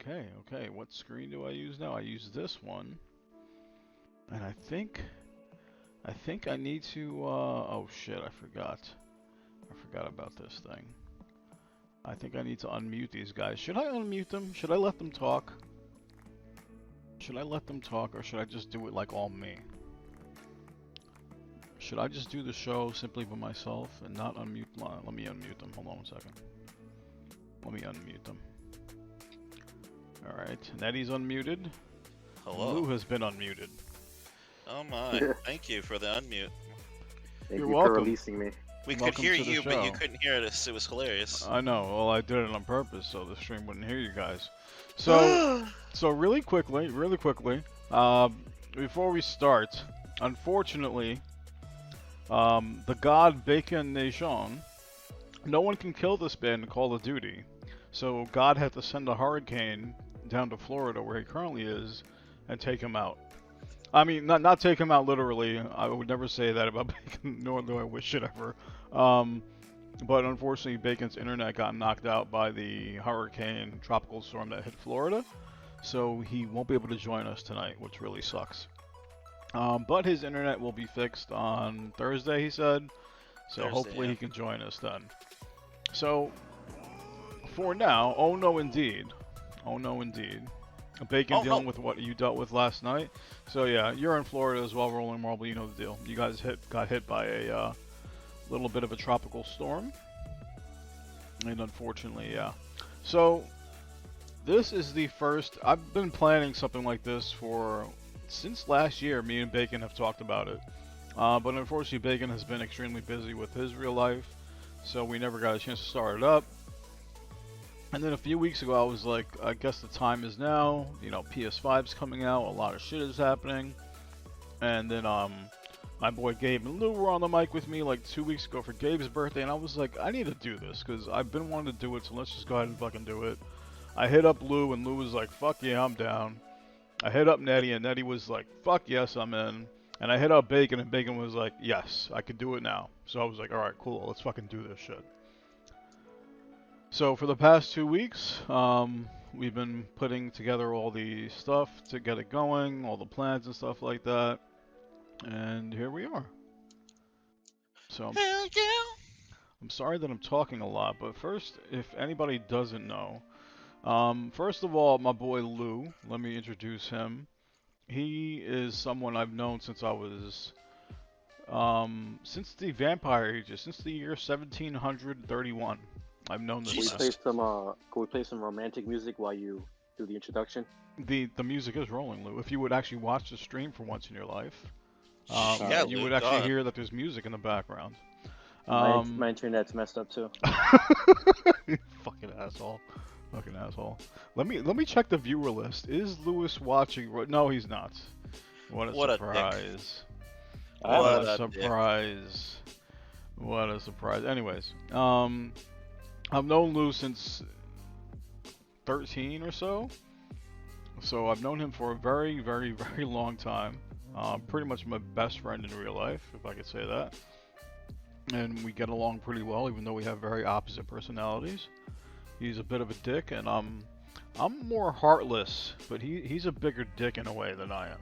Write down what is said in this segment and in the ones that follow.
Okay. What screen do I use now? I use this one, and I think I need to. Oh shit! I forgot. I forgot about this thing. I think I need to unmute these guys. Should I unmute them? Should I let them talk? Should I let them talk, or should I just do it like all me? Should I just do the show simply by myself and not unmute? Let me unmute them. Hold on one second. Let me unmute them. Alright, Nettie's unmuted. Hello. Lou has been unmuted. Oh my, thank you for the unmute. Thank You're you welcome. for releasing me. We could Welcome hear to the you, but you show. couldn't hear us. It was hilarious. I know, well I did it on purpose so the stream wouldn't hear you guys. So, really quickly, before we start, unfortunately, the god Bacon Nation, no one can kill this man in Call of Duty. So God had to send a hurricane down to Florida, where he currently is, and take him out. I mean, not take him out literally. I would never say that about Bacon, nor do I wish it ever. But unfortunately, Bacon's internet got knocked out by the hurricane tropical storm that hit Florida, so he won't be able to join us tonight, which really sucks. But his internet will be fixed on Thursday, he said, so Thursday, hopefully yeah. he can join us then. So, for now, oh no indeed. Bacon Oh, dealing no. with what you dealt with last night. So yeah, you're in Florida as well, Rolling Marble, you know the deal. You guys got hit by a little bit of a tropical storm. And unfortunately, yeah. So, this is the first, I've been planning something like this since last year. Me and Bacon have talked about it. But unfortunately, Bacon has been extremely busy with his real life, so we never got a chance to start it up. And then a few weeks ago, I was like, I guess the time is now. You know, PS5's coming out, a lot of shit is happening. And then my boy Gabe and Lou were on the mic with me like 2 weeks ago for Gabe's birthday, and I was like, I need to do this because I've been wanting to do it, so let's just go ahead and fucking do it. I hit up Lou, and Lou was like, fuck yeah, I'm down. I hit up Nettie, and Nettie was like, fuck yes, I'm in. And I hit up Bacon, and Bacon was like, yes, I could do it now. So I was like, alright, cool, let's fucking do this shit. So for the past 2 weeks, we've been putting together all the stuff to get it going, all the plans and stuff like that. And here we are. So Hell yeah! I'm sorry that I'm talking a lot, but first, if anybody doesn't know, first of all, my boy Lou, let me introduce him. He is someone I've known since I was, since the Vampire Ages, since the year 1731. I've known this Can we guy. play some romantic music while you do the introduction? The music is rolling, Lou. If you would actually watch the stream for once in your life, Yeah, you Lou, would actually God. hear that there's music in the background. My internet's messed up too. Fucking asshole. Fucking asshole. Let me check the viewer list. Is Lewis watching? No, he's not. What a What a dick. surprise. What What a a dick. surprise. What a surprise. Anyways, I've known Lou since 13 or so. So I've known him for a very, very, very long time. Pretty much my best friend in real life, if I could say that. And we get along pretty well, even though we have very opposite personalities. He's a bit of a dick, and I'm more heartless, but he's a bigger dick in a way than I am.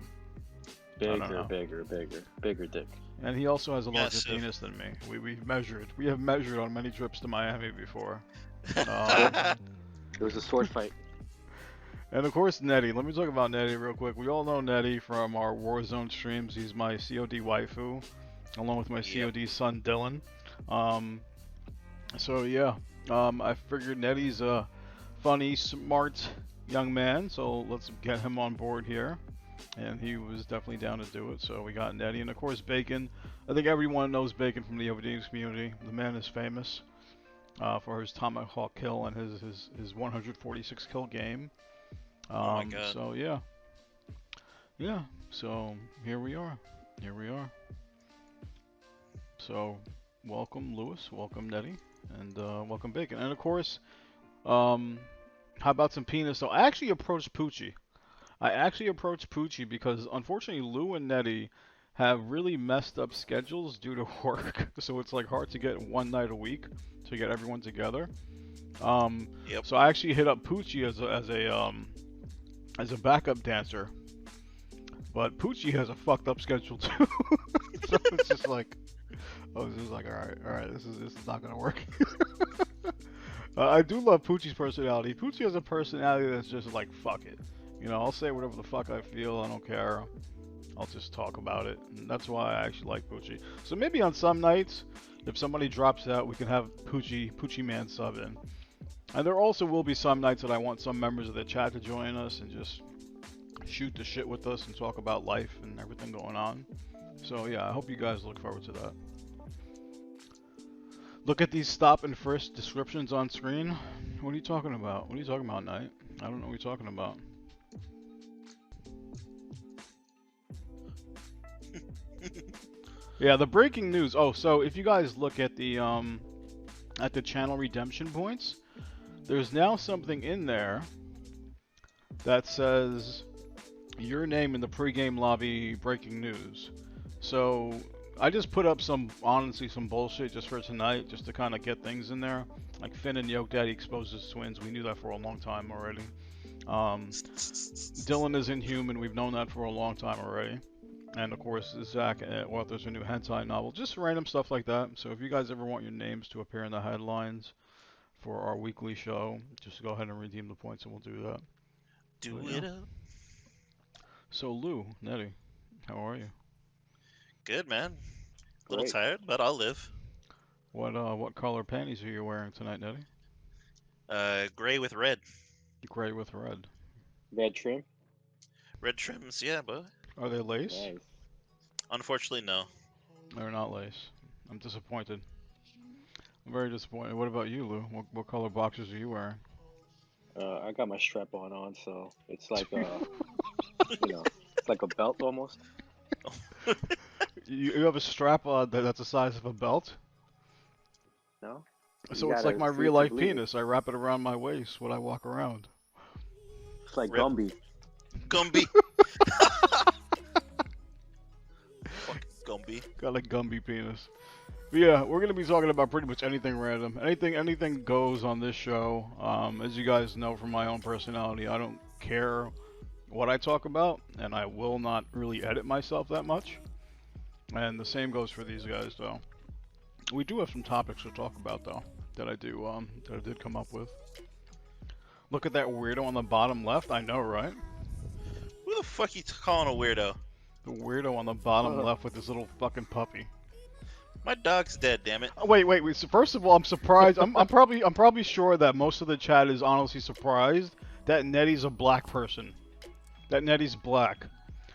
Bigger dick. And he also has a larger Massive. penis than me. We have measured on many trips to Miami before. It was a sword fight. And of course, Nettie. Let me talk about Nettie real quick. We all know Nettie from our Warzone streams. He's my COD waifu, along with my Yep. COD son Dylan. So yeah, I figured Nettie's a funny, smart young man, so let's get him on board here. And he was definitely down to do it, so we got Nettie. And of course, Bacon. I think everyone knows Bacon from the OVDs community. The man is famous for his Tomahawk kill and his 146 kill game. Oh my God. So yeah. So here we are. So welcome Lewis, welcome Nettie, and welcome Bacon. And of course, how about some penis? So I actually approached Poochie. Because unfortunately Lou and Nettie have really messed up schedules due to work, so it's like hard to get one night a week to get everyone together. Yep. So I actually hit up Poochie as a backup dancer, but Poochie has a fucked up schedule too. So it's just like, oh, this is like, all right, this is not gonna work. I do love Poochie's personality. Poochie has a personality that's just like, fuck it. You know, I'll say whatever the fuck I feel. I don't care. I'll just talk about it. And that's why I actually like Poochie. So maybe on some nights, if somebody drops out, we can have Poochie Man sub in. And there also will be some nights that I want some members of the chat to join us and just shoot the shit with us and talk about life and everything going on. So yeah, I hope you guys look forward to that. Look at these stop and frisk descriptions on screen. What are you talking about? What are you talking about, Knight? I don't know what you're talking about. Yeah, the breaking news. Oh, so if you guys look at the channel redemption points, there's now something in there that says your name in the pregame lobby breaking news. So I just put up some bullshit just for tonight, just to kind of get things in there. Like Finn and Yoke Daddy exposes twins. We knew that for a long time already. Dylan is inhuman. We've known that for a long time already. And of course, Zach authors a new hentai novel. Just random stuff like that. So if you guys ever want your names to appear in the headlines for our weekly show, just go ahead and redeem the points and we'll do that. Do it up. So Lou, Nettie, how are you? Good, man. A little Great. tired, but I'll live. What color panties are you wearing tonight, Nettie? Gray with red. Gray with red. Red trim. Red trims, yeah, but Are they lace? Nice. unfortunately, no. They're not lace. I'm disappointed. I'm very disappointed. What about you, Lou? What color boxers are you wearing? I got my strap on, so it's like it's like a belt almost. You have a strap on that's the size of a belt? No. So You it's like gotta my see real it to life believe it. penis. I wrap it around my waist when I walk around. It's like Rip. Gumby. Gumby. Fucking Gumby. Got a Gumby penis. But yeah, we're gonna be talking about pretty much anything random. Anything goes on this show. As you guys know from my own personality, I don't care what I talk about, and I will not really edit myself that much. And the same goes for these guys, though. We do have some topics to talk about, though, that I did come up with. Look at that weirdo on the bottom left. I know, right? Who the fuck you calling a weirdo? The weirdo on the bottom left with his little fucking puppy. My dog's dead, damn it. Oh, wait. So first of all, I'm surprised. I'm probably sure that most of the chat is honestly surprised that Nettie's a black person. That Nettie's black.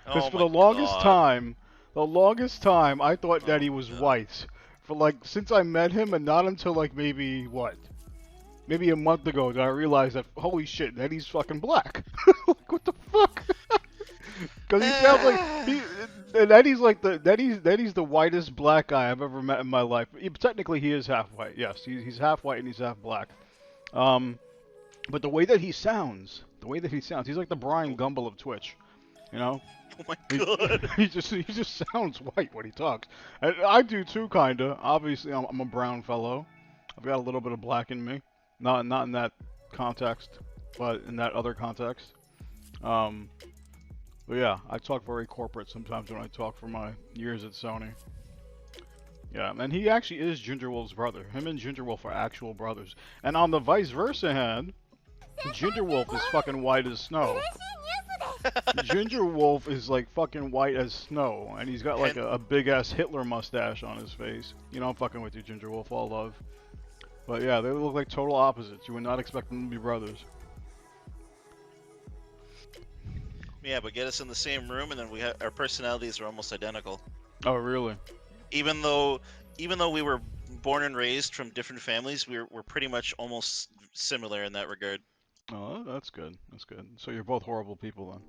Because for the longest time, I thought Nettie was white. For like since I met him, and not until like maybe a month ago did I realize that holy shit, Nettie's fucking black. Like what the fuck? Because he sounds like Nettie's the whitest black guy I've ever met in my life. Technically, he is half white. Yes, he's half white and he's half black. But the way that he sounds, he's like the Brian Gumble of Twitch. You know? Oh my god. He just sounds white when he talks. And I do too, kinda. Obviously, I'm a brown fellow. I've got a little bit of black in me. Not in that context, but in that other context. But yeah, I talk very corporate sometimes when I talk for my years at Sony. Yeah, and he actually is Ginger Wolf's brother. Him and Ginger Wolf are actual brothers. And on the vice versa hand, Ginger Wolf is fucking white as snow. Ginger Wolf is like fucking white as snow, and he's got like a big ass Hitler mustache on his face. You know, I'm fucking with you, Ginger Wolf, all love. But yeah, they look like total opposites. You would not expect them to be brothers. Yeah, but get us in the same room, and then our personalities are almost identical. Oh, really? Even though we were born and raised from different families, we're pretty much almost similar in that regard. Oh, that's good. That's good. So you're both horrible people then.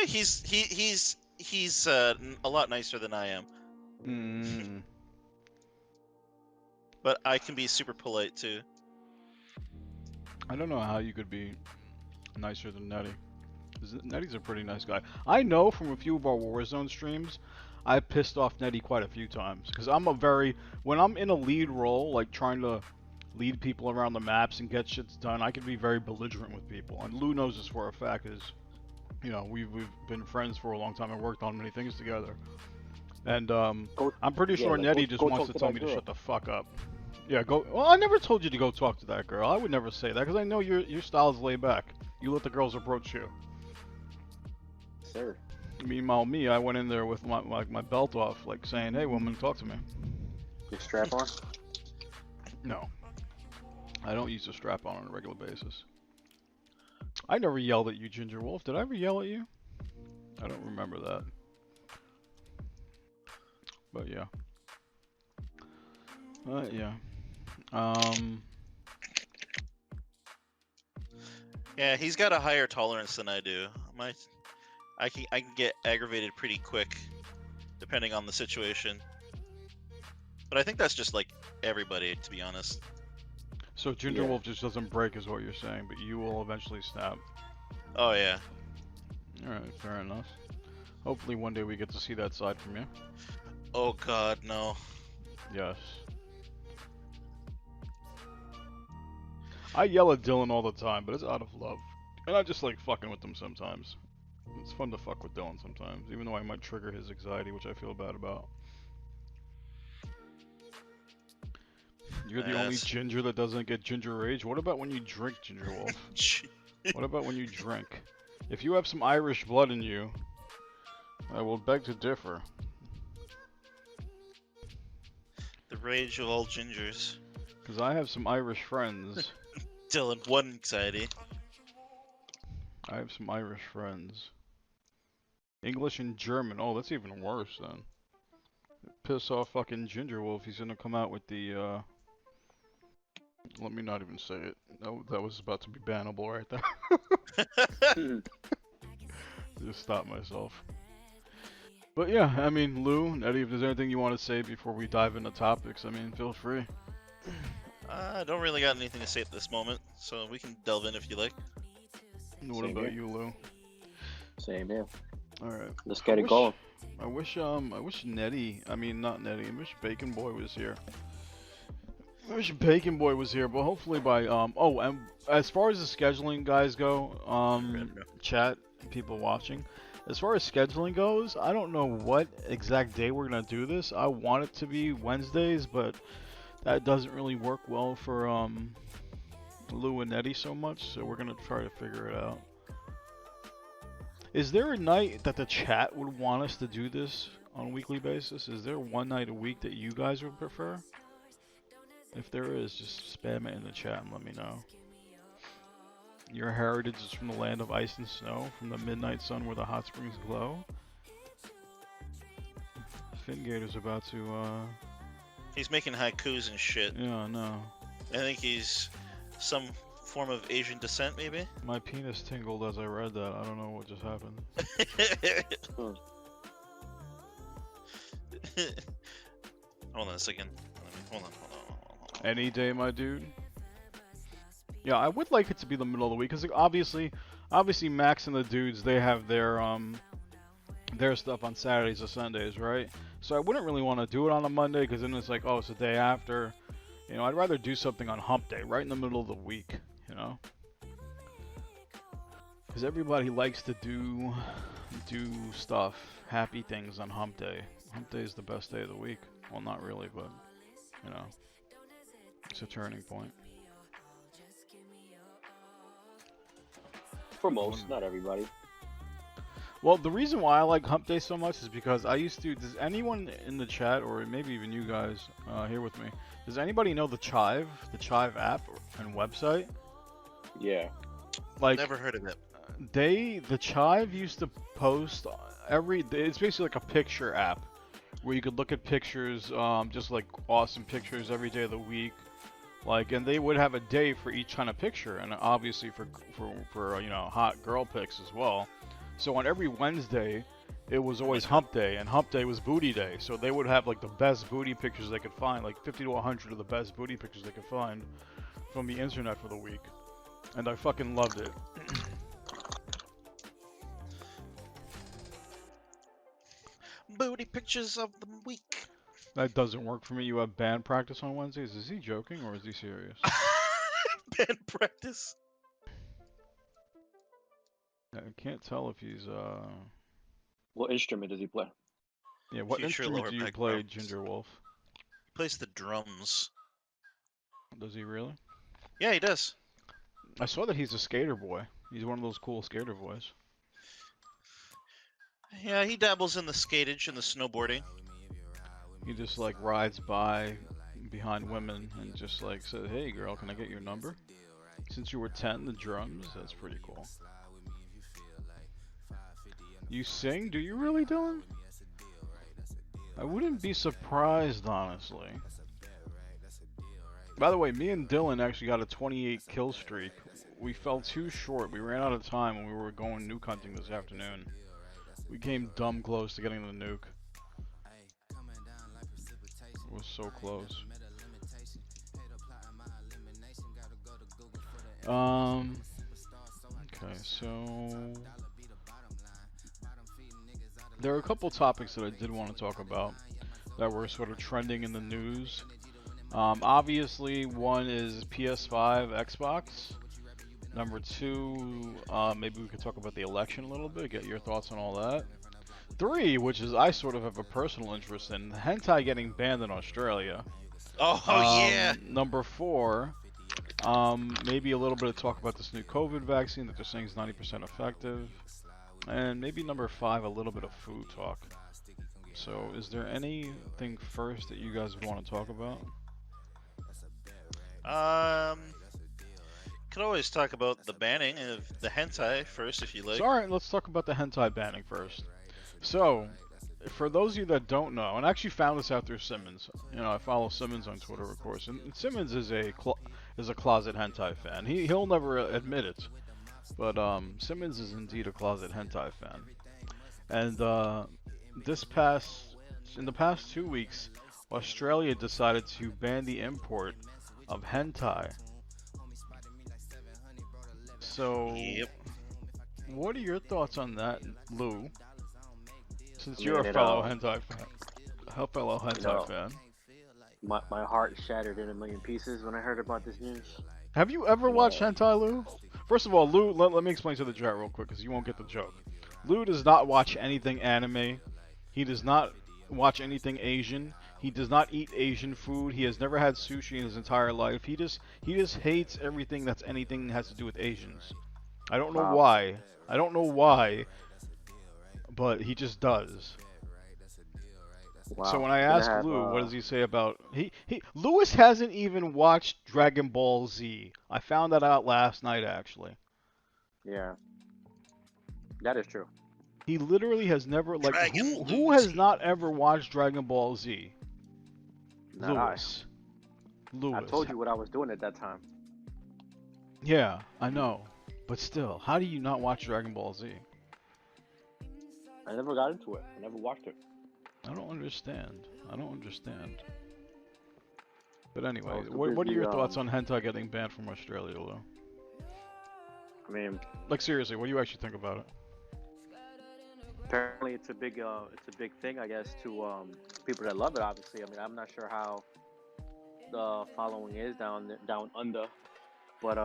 He's a lot nicer than I am. Mm. But I can be super polite too. I don't know how you could be nicer than Nettie. Netty's a pretty nice guy. I know from a few of our Warzone streams, I pissed off Netty quite a few times because when I'm in a lead role, like trying to lead people around the maps and get shits done, I can be very belligerent with people. And Lou knows this for a fact, is we've been friends for a long time and worked on many things together. And I'm pretty sure Netty just wants to tell me to shut the fuck up. Yeah, go. Well, I never told you to go talk to that girl. I would never say that because I know your style is laid back. You let the girls approach you. Sir. Meanwhile, me, I went in there with my belt off, like saying, "Hey, woman, talk to me." Your strap on? No, I don't use a strap on a regular basis. I never yelled at you, Ginger Wolf. Did I ever yell at you? I don't remember that. But yeah. Yeah. Yeah, he's got a higher tolerance than I do. I can get aggravated pretty quick, depending on the situation. But I think that's just like everybody, to be honest. So Ginger Wolf just doesn't break, is what you're saying, but you will eventually snap. Oh yeah. All right, fair enough. Hopefully one day we get to see that side from you. Oh God, no. Yes. I yell at Dylan all the time, but it's out of love. And I just like fucking with him sometimes. It's fun to fuck with Dylan sometimes, even though I might trigger his anxiety, which I feel bad about. You're the only ginger that doesn't get ginger rage? What about when you drink, Ginger Wolf? What about when you drink? If you have some Irish blood in you, I will beg to differ. The rage of all gingers. Because I have some Irish friends. Dylan, one anxiety. I have some Irish friends. English and German. Oh, that's even worse then. Piss off fucking Ginger Wolf. He's gonna come out with the, let me not even say it. That was about to be bannable right there. Just stop myself. But yeah, I mean, Lou, Eddie, if there's anything you want to say before we dive into topics, I mean, feel free. I don't really got anything to say at this moment, so we can delve in if you like. What about you, Lou? Same here. All right. Let's get it going. I wish Nettie, I mean, not Nettie, I wish Bacon Boy was here. I wish Bacon Boy was here, but hopefully by, oh, and as far as the scheduling guys go, chat, people watching, as far as scheduling goes, I don't know what exact day we're gonna do this. I want it to be Wednesdays, but that doesn't really work well for, Lou and Nettie so much, so we're gonna try to figure it out. Is there a night that the chat would want us to do this on a weekly basis? Is there one night a week that you guys would prefer? If there is, just spam it in the chat and let me know. Your heritage is from the land of ice and snow, from the midnight sun where the hot springs glow. Fingator's about to, He's making haikus and shit. Yeah, I know. I think he's some form of Asian descent, maybe? My penis tingled as I read that. I don't know what just happened. Hold on a second. Hold on. Any day, my dude. Yeah, I would like it to be the middle of the week, because obviously Max and the dudes, they have their stuff on Saturdays or Sundays, right? So I wouldn't really want to do it on a Monday, because then it's like, oh, it's the day after. You know, I'd rather do something on Hump Day, right in the middle of the week, you know? Because everybody likes to do stuff, happy things on Hump Day. Hump Day is the best day of the week. Well, not really, but, you know, it's a turning point. For most, not everybody. Well, the reason why I like Hump Day so much is because I used to... Does anyone in the chat, or maybe even you guys here with me, does anybody know the Chive app and website? Yeah. Like, never heard of it. The Chive used to post it's basically like a picture app where you could look at pictures, just like awesome pictures every day of the week. Like, and they would have a day for each kind of picture, and obviously for you know, hot girl pics as well. So on every Wednesday, it was always Hump Day, and Hump Day was Booty Day. So they would have like the best booty pictures they could find, like 50 to 100 of the best booty pictures they could find from the internet for the week. And I fucking loved it. nudie pictures of the week. That doesn't work for me. You have band practice on Wednesdays. Is he joking or is he serious? Band practice. I can't tell if he's What instrument does he play? Yeah, what Future instrument lower do you back play, problems. Ginger Wolf? He plays the drums. Does he really? Yeah, he does. I saw that he's a skater boy. He's one of those cool skater boys. Yeah, he dabbles in the skatage and the snowboarding. He just like rides by behind women and just like says, "Hey girl, can I get your number?" Since you were 10, the drums, that's pretty cool. You sing? Do you really, Dylan? I wouldn't be surprised, honestly. By the way, me and Dylan actually got a 28 kill streak. We fell too short. We ran out of time when we were going nuke hunting this afternoon. We came dumb close to getting the nuke. It was so close. Okay, so there are a couple topics that I did want to talk about that were sort of trending in the news. Obviously, one is PS5, Xbox. Number two, maybe we could talk about the election a little bit, get your thoughts on all that. Three, which is I sort of have a personal interest in, hentai getting banned in Australia. Oh, yeah. Number four, maybe a little bit of talk about this new COVID vaccine that they're saying is 90% effective. And maybe number five, a little bit of food talk. So, is there anything first that you guys want to talk about? Could always talk about the banning of the hentai first, if you like. So, alright, let's talk about the hentai banning first. So, for those of you that don't know, and I actually found this out through Simmons. You know, I follow Simmons on Twitter, of course, and Simmons is a closet hentai fan. He'll never admit it, but Simmons is indeed a closet hentai fan. And in the past 2 weeks, Australia decided to ban the import of hentai. So, Yep. what are your thoughts on that, Lou? Since I you're mean, a fellow hentai fan. My heart shattered in a million pieces when I heard about this news. Have you ever Yeah. watched hentai, Lou? First of all, Lou, let me explain to the chat real quick, because you won't get the joke. Lou does not watch anything anime. He does not watch anything Asian. He does not eat Asian food. He has never had sushi in his entire life. He just hates everything that's anything that has to do with Asians. I don't know Wow. why. I don't know why, but he just does. Wow. So when I Gonna ask have, Lou, what does he say about Lewis hasn't even watched Dragon Ball Z. I found that out last night, actually. Yeah. That is true. He literally has never Dragon who has Lucy. not ever watched Dragon Ball Z? Not Lewis. I told you what I was doing at that time. Yeah, I know. But still, how do you not watch Dragon Ball Z? I never got into it. I never watched it. I don't understand. But anyway, I was too what are your busy, thoughts on hentai getting banned from Australia, Lou? I mean, Like seriously, what do you actually think about it? apparently it's a big thing, I guess, to people that love it. Obviously, I mean, I'm not sure how the following is down under, but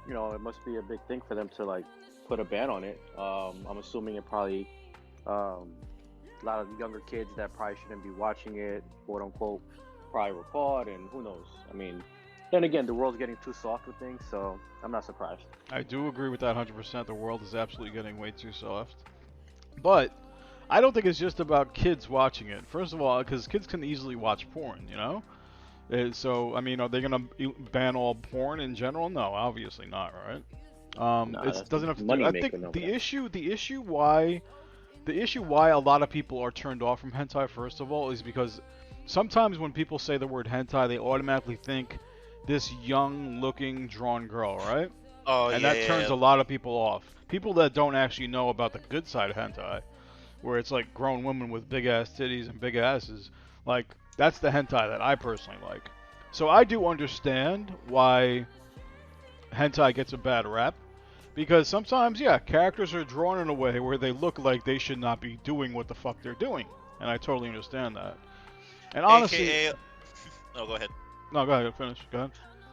you know, it must be a big thing for them to like put a ban on it. I'm assuming it probably a lot of younger kids that probably shouldn't be watching it, quote unquote, probably were caught, and who knows? I mean, then again, the world's getting too soft with things, so I'm not surprised. I do agree with that 100%. The world is absolutely getting way too soft. But I don't think it's just about kids watching it. First of all, because kids can easily watch porn, you know? So, I mean, are they going to ban all porn in general? No, obviously not, right? No, It that's doesn't have to money do. I maker, think no the doubt. issue why a lot of people are turned off from hentai, first of all, is because sometimes when people say the word hentai, they automatically think this young-looking drawn girl, right? Oh, And yeah, that turns a lot of people off. People that don't actually know about the good side of hentai, where it's like grown women with big ass titties and big asses. Like, that's the hentai that I personally like. So I do understand why hentai gets a bad rap, Because sometimes, yeah, characters are drawn in a way where they look like they should not be doing what the fuck they're doing, and I totally understand that. And honestly, AKA, oh, go ahead. no, go ahead, finish. Go ahead.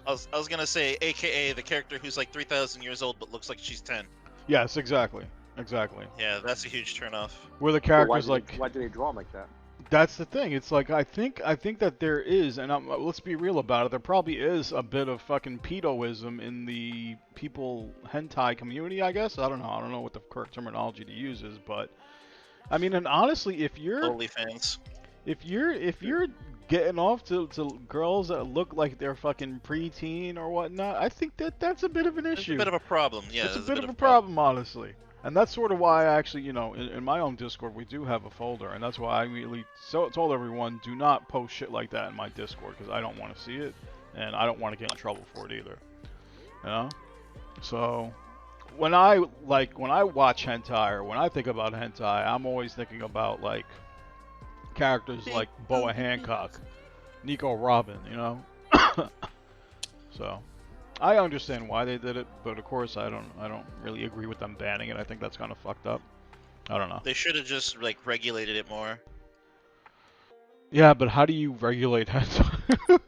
I was gonna say, AKA the character who's like 3,000 years old but looks like she's 10. Yes, exactly, exactly. Yeah, that's a huge turnoff. Where the But characters like. why do they draw them like that? That's the thing. It's like I think that there is, and let's be real about it. There probably is a bit of fucking pedoism in the people hentai community. I guess I don't know. I don't know what the correct terminology to use is, but I mean, and honestly, OnlyFans. if you're getting off to girls that look like they're fucking preteen or whatnot, I think that's a bit of an It's issue. a bit of a problem. Yeah, It's a there's bit of a problem, honestly. And that's sort of why I actually, you know, in my own Discord, we do have a folder, and that's why I immediately told everyone, do not post shit like that in my Discord, because I don't want to see it, and I don't want to get in trouble for it either. You know? So, when I watch hentai, or when I think about hentai, I'm always thinking about, like, characters like Boa Hancock, Nico Robin, you know? So... I understand why they did it, but of course I don't really agree with them banning it. I think that's kind of fucked up. I don't know. They should have just like regulated it more. Yeah, but how do you regulate hentai?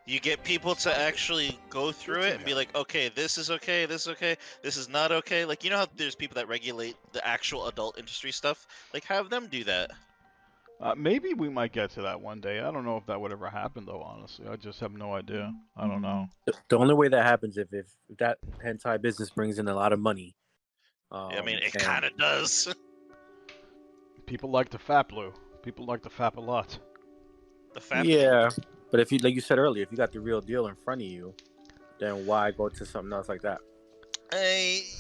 You get people to actually go through it and be like, okay, this is okay, this is okay, this is not okay. Like, you know how there's people that regulate the actual adult industry stuff? Like, have them do that. Maybe we might get to that one day. I don't know if that would ever happen, though, honestly. I just have no idea. I don't know. The only way that happens if that hentai business brings in a lot of money. I mean, it and- kind of does. People like to fap, Lou. People like to fap a lot. The fact Yeah, but if you, like you said earlier, if you got the real deal in front of you, then why go to something else like that?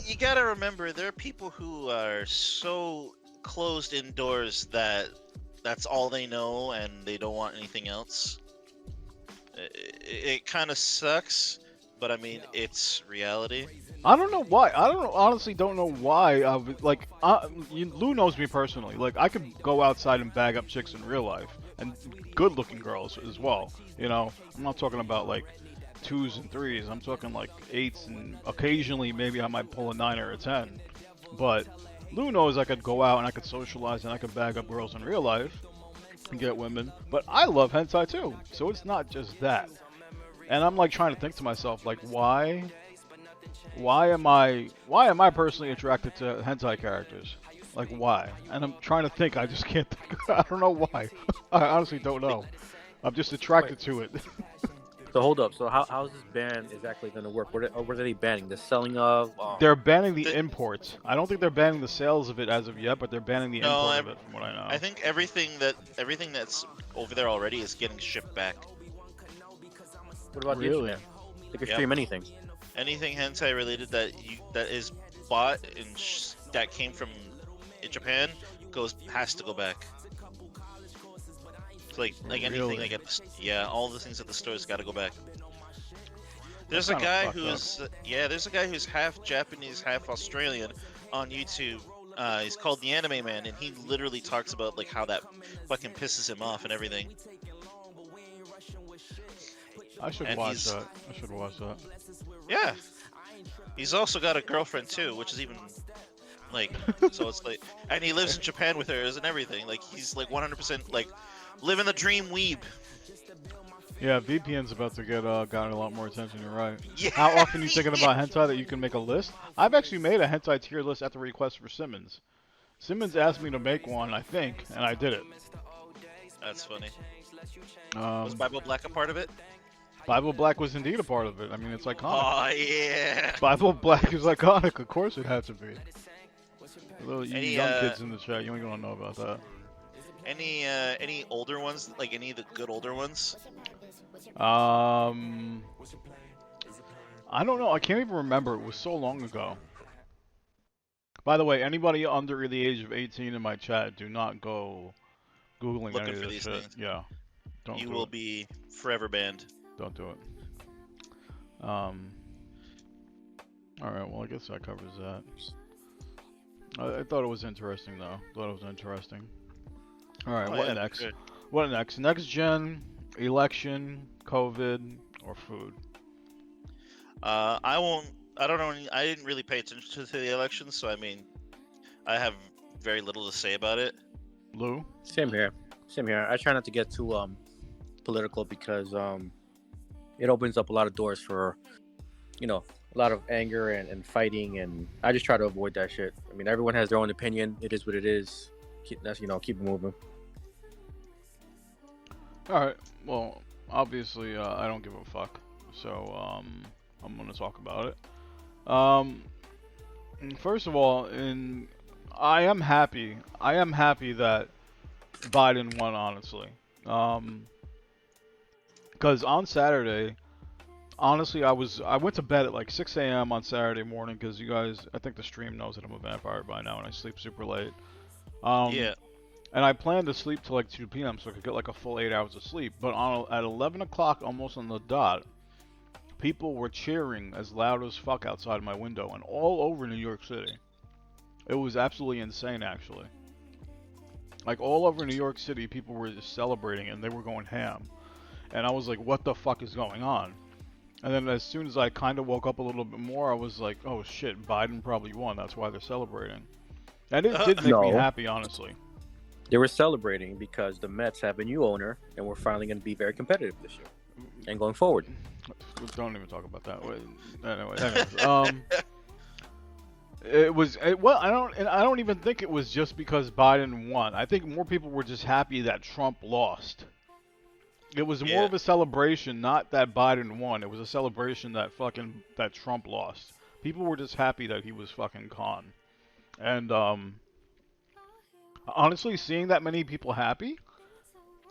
You gotta remember, there are people who are so closed indoors that that's all they know and they don't want anything else. It kind of sucks, but I mean, it's reality. I don't know why. Honestly don't know why. Lou knows me personally. Like, I could go outside and bag up chicks in real life, and good-looking girls as well. You know, I'm not talking about like 2s and 3s. I'm talking like 8s, and occasionally maybe I might pull a 9 or a 10. But Lou knows I could go out and I could socialize and I could bag up girls in real life and get women. But I love hentai too, so it's not just that. And I'm like trying to think to myself, like, why am I personally attracted to hentai characters? Like, why? And I'm trying to think. I just can't think. I don't know why. I honestly don't know. I'm just attracted to it. So hold up. So how is this ban exactly going to work? What are they banning? The selling of? They're banning the imports. I don't think they're banning the sales of it as of yet, but they're banning the import of it, from what I know. I think everything that's over there already is getting shipped back. What about the Really? internet? They can Yep. stream anything. Anything hentai related that is bought and that came from Japan has to go back. It's like anything Really? they get. Yeah, all the things at the stores got to go back. There's That's a kinda guy fucked there's a guy who's half Japanese, half Australian on YouTube. He's called the Anime Man, and he literally talks about like how that fucking pisses him off and everything. I should and watch he's- that. I should watch that. Yeah. He's also got a girlfriend too, which is even like so it's like, and he lives in Japan with her and everything. Like he's like 100% like living the dream weeb. Yeah, VPN's about to get gotten a lot more attention. You're right. Yeah. How often you thinking about hentai that you can make a list? I've actually made a hentai tier list at the request for Simmons. Simmons asked me to make one, I think, and I did it. That's funny. Was Um, Bible Black a part of it? Bible Black was indeed a part of it. I mean, it's iconic. Oh yeah. Bible Black is iconic. Of course it had to be. Little you Any, young kids in the chat, you ain't gonna know about that. Any older ones? Like any of the good older ones? I don't know. I can't even remember. It was so long ago. By the way, anybody under the age of 18 in my chat, do not go Googling Looking any of for this these shit. things. Yeah. Don't You do will it. be forever banned. Don't do it. Alright, well, I guess that covers that. I thought it was interesting, though. Thought it was interesting. Alright, Oh, what yeah, next? good. What next? Next gen, election, COVID, or food? I won't I don't know. I didn't really pay attention to the election, so I mean, I have very little to say about it. Lou? Same here. Same here. I try not to get too political because it opens up a lot of doors for a lot of anger and fighting, and I just try to avoid that shit. I mean, everyone has their own opinion. It is what it is. Keep it moving. Alright, well, obviously, I don't give a fuck. So, I'm gonna talk about it. First of all, I am happy. I am happy that Biden won, honestly. Because on Saturday, honestly, I went to bed at like 6 a.m. on Saturday morning because you guys, I think the stream knows that I'm a vampire by now and I sleep super late. Yeah. And I planned to sleep till like 2 p.m. so I could get like a full 8 hours of sleep. But at 11 o'clock, almost on the dot, people were cheering as loud as fuck outside my window and all over New York City. It was absolutely insane, actually. Like all over New York City, people were just celebrating and they were going ham. And I was like, what the fuck is going on? And then as soon as I kind of woke up a little bit more, I was like, oh shit, Biden probably won. That's why they're celebrating. And it did make me No. happy, honestly. They were celebrating because the Mets have a new owner, and we're finally going to be very competitive this year and going forward. Don't even talk about that. Anyways, well, I don't even think it was just because Biden won. I think more people were just happy that Trump lost. It was more of a celebration, not that Biden won. It was a celebration that Trump lost. People were just happy that he was fucking gone. And honestly, seeing that many people happy,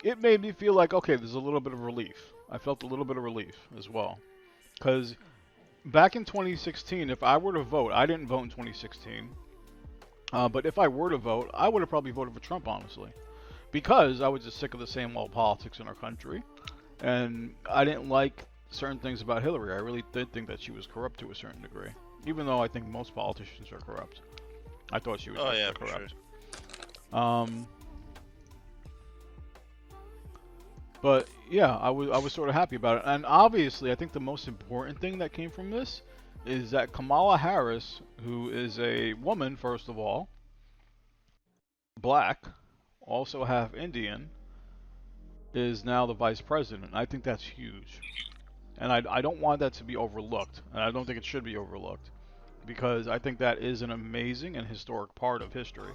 it made me feel like, okay, there's a little bit of relief. I felt a little bit of relief as well. Because back in 2016, if I were to vote, I didn't vote in 2016, but if I were to vote, I would have probably voted for Trump, honestly. Because I was just sick of the same old politics in our country, and I didn't like certain things about Hillary. I really did think that she was corrupt to a certain degree, even though I think most politicians are corrupt. I thought she was corrupt. Sure. But yeah, I was sort of happy about it, and obviously, I think the most important thing that came from this is that Kamala Harris, who is a woman, first of all, black, also half Indian, is now the vice president. I think that's huge. And I don't want that to be overlooked. And I don't think it should be overlooked. Because I think that is an amazing and historic part of history.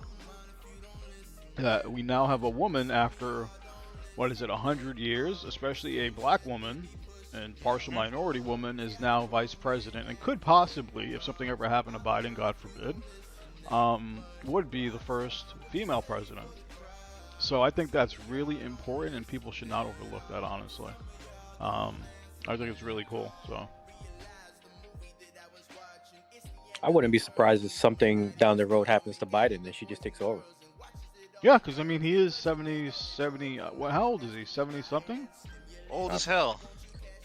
That we now have a woman after, 100 years, especially a black woman and partial minority woman is now vice president and could possibly, if something ever happened to Biden, God forbid, would be the first female president. So I think that's really important, and people should not overlook that, honestly. I think it's really cool. So I wouldn't be surprised if something down the road happens to Biden and she just takes over. yeah, because I mean, he is 70. How old is he? 70 something? Old as hell.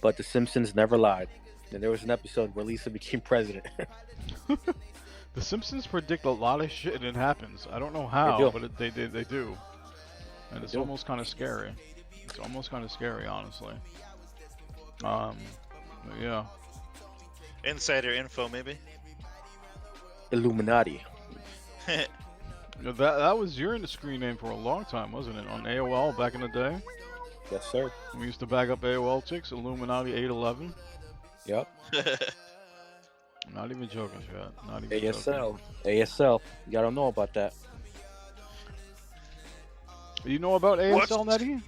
But the Simpsons never lied. And there was an episode where Lisa became president. The Simpsons predict a lot of shit, and it happens. I don't know how, but they do. And it's almost kind of scary. It's almost kind of scary, honestly. But yeah. Insider info, maybe. Illuminati. That was your screen name for a long time, wasn't it? On AOL back in the day. Yes, sir. We used to bag up AOL chicks, Illuminati 811. Yep. Not even joking, chat. Not even ASL. joking. ASL. You gotta know about that. You know about ASL, What? Nettie?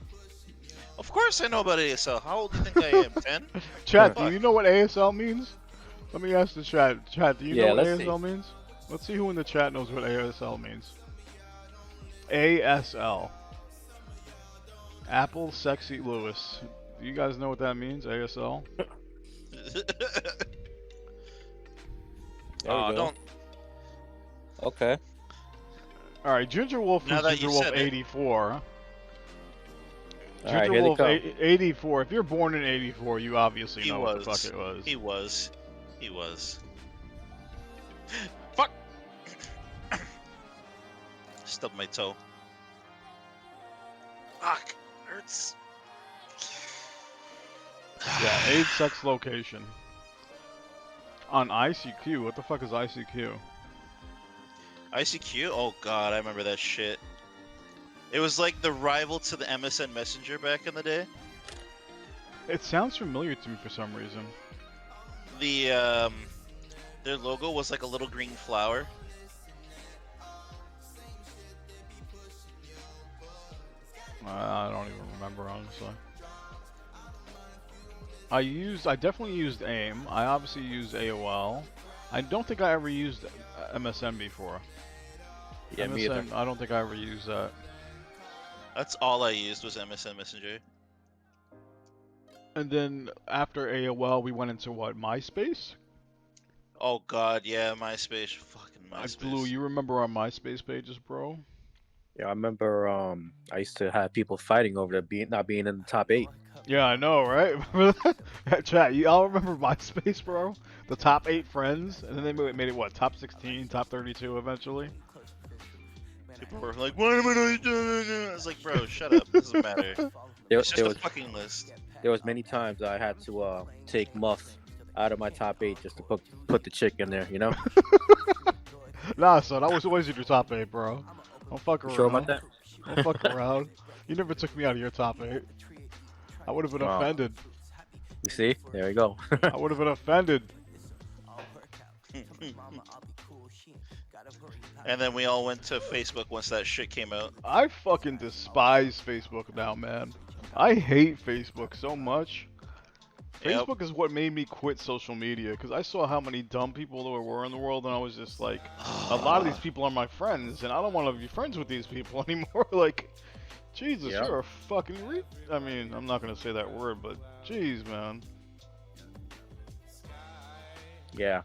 Of course I know about ASL. How old do you think I am? 10? Chat, Fuck. do you know what ASL means? Let me ask the chat. Chat, do you know what let's ASL means? Let's see who in the chat knows what ASL means. ASL. Apple Sexy Lewis. Do you guys know what that means, ASL? Don't. Okay. Alright, Ginger Wolf Now is that Ginger you Wolf said it. 84. All right, Ginger here they Wolf come. 84. If you're born in 84, you obviously He know was. what the fuck it was. He was. He was. Fuck! Stubbed my toe. Fuck! Hurts. Yeah, age, sex, location. On ICQ, what the fuck is ICQ? ICQ? Oh god, I remember that shit. It was like the rival to the MSN Messenger back in the day. It sounds familiar to me for some reason. The their logo was like a little green flower. I don't even remember, honestly. I definitely used AIM. I obviously used AOL. I don't think I ever used MSN before. Yeah, me either. MSN, I don't think I ever used that. That's all I used was MSN Messenger. And then after AOL, we went into what, MySpace? Oh god, yeah, MySpace. Fucking Blue, MySpace. you remember our MySpace pages, bro? Yeah, I remember. I used to have people fighting over not being in the top 8. Yeah, I know, right? Remember that? Chat, y'all remember MySpace, bro? The top 8 friends, and then they made it what, top 16, top 32 eventually? People were like, "Why am I not doing it?" I was like, "Bro, shut up. It doesn't matter. It's just a fucking list." There was many times I had to take Muff out of my top 8 just to put the chick in there. You know. Nah, son, I was always in your top 8, bro. Don't fuck You around. sure about that? Don't fuck around. You never took me out of your top 8. I would have been Wow. offended. You see? There you go. I would have been offended. And then we all went to Facebook once that shit came out. I fucking despise Facebook now, man. I hate Facebook so much. Yep. Facebook is what made me quit social media, because I saw how many dumb people there were in the world, and I was just like, a lot of these people are my friends, and I don't want to be friends with these people anymore. Like, Jesus, Yeah. you're a fucking I mean, I'm not gonna say that word, but jeez, man. Yeah.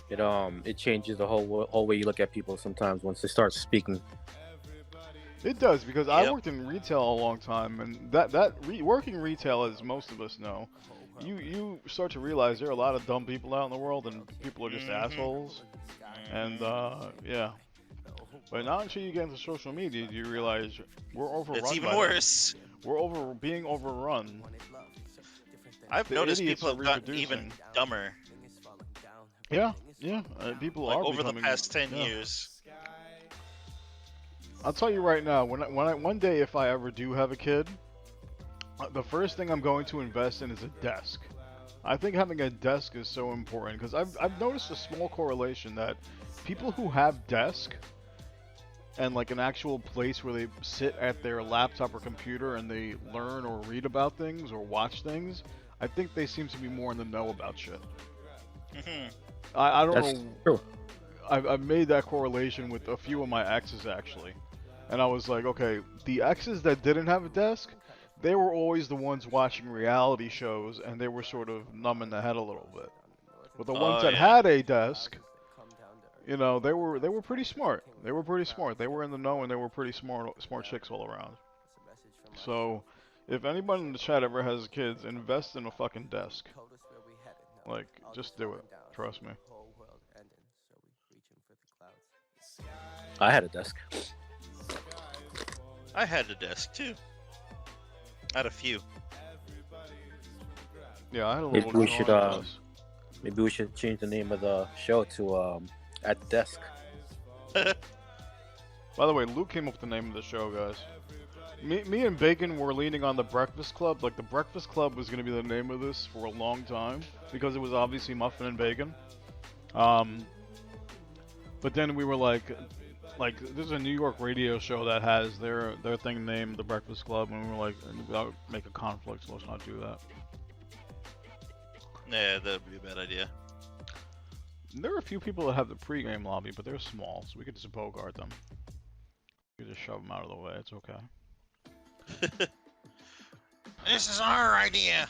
It changes the whole way you look at people sometimes once they start speaking. It does, because I Yep. worked in retail a long time, and working retail, as most of us know, you start to realize there are a lot of dumb people out in the world, and people are just assholes. And yeah. But not until you get into social media do you realize we're overrun. It's even by worse. them. We're being overrun. I've The noticed idiots people are have gotten reproducing. even dumber. Yeah, yeah. People Like are over the becoming, past 10 yeah. years. I'll tell you right now, one day if I ever do have a kid, the first thing I'm going to invest in is a desk. I think having a desk is so important, because I've noticed a small correlation that people who have desk and like an actual place where they sit at their laptop or computer and they learn or read about things or watch things, I think they seem to be more in the know about shit. Mhm. I don't That's know. true. I've made that correlation with a few of my exes, actually. And I was like, okay, the exes that didn't have a desk, they were always the ones watching reality shows, and they were sort of numbing the head a little bit. But the ones that yeah. had a desk, you know, they were pretty smart. They were pretty smart. They were in the know, and they were pretty smart chicks all around. So, if anybody in the chat ever has kids, invest in a fucking desk. Like, just do it. Trust me. I had a desk. I had a desk too. I had a few. Yeah, I had a Maybe little we should, desk. Maybe we should change the name of the show to At the Desk. By the way, Luke came up with the name of the show, guys. Me and Bacon were leaning on the Breakfast Club. Like, the Breakfast Club was going to be the name of this for a long time, because it was obviously Muffin and Bacon. But then we were like, there's a New York radio show that has their thing named the Breakfast Club, and we were like, that would make a conflict, so let's not do that. Yeah, that'd be a bad idea. There are a few people that have the pregame lobby, but they're small, so we could just bogart them. We could just shove them out of the way, it's okay. This is our idea.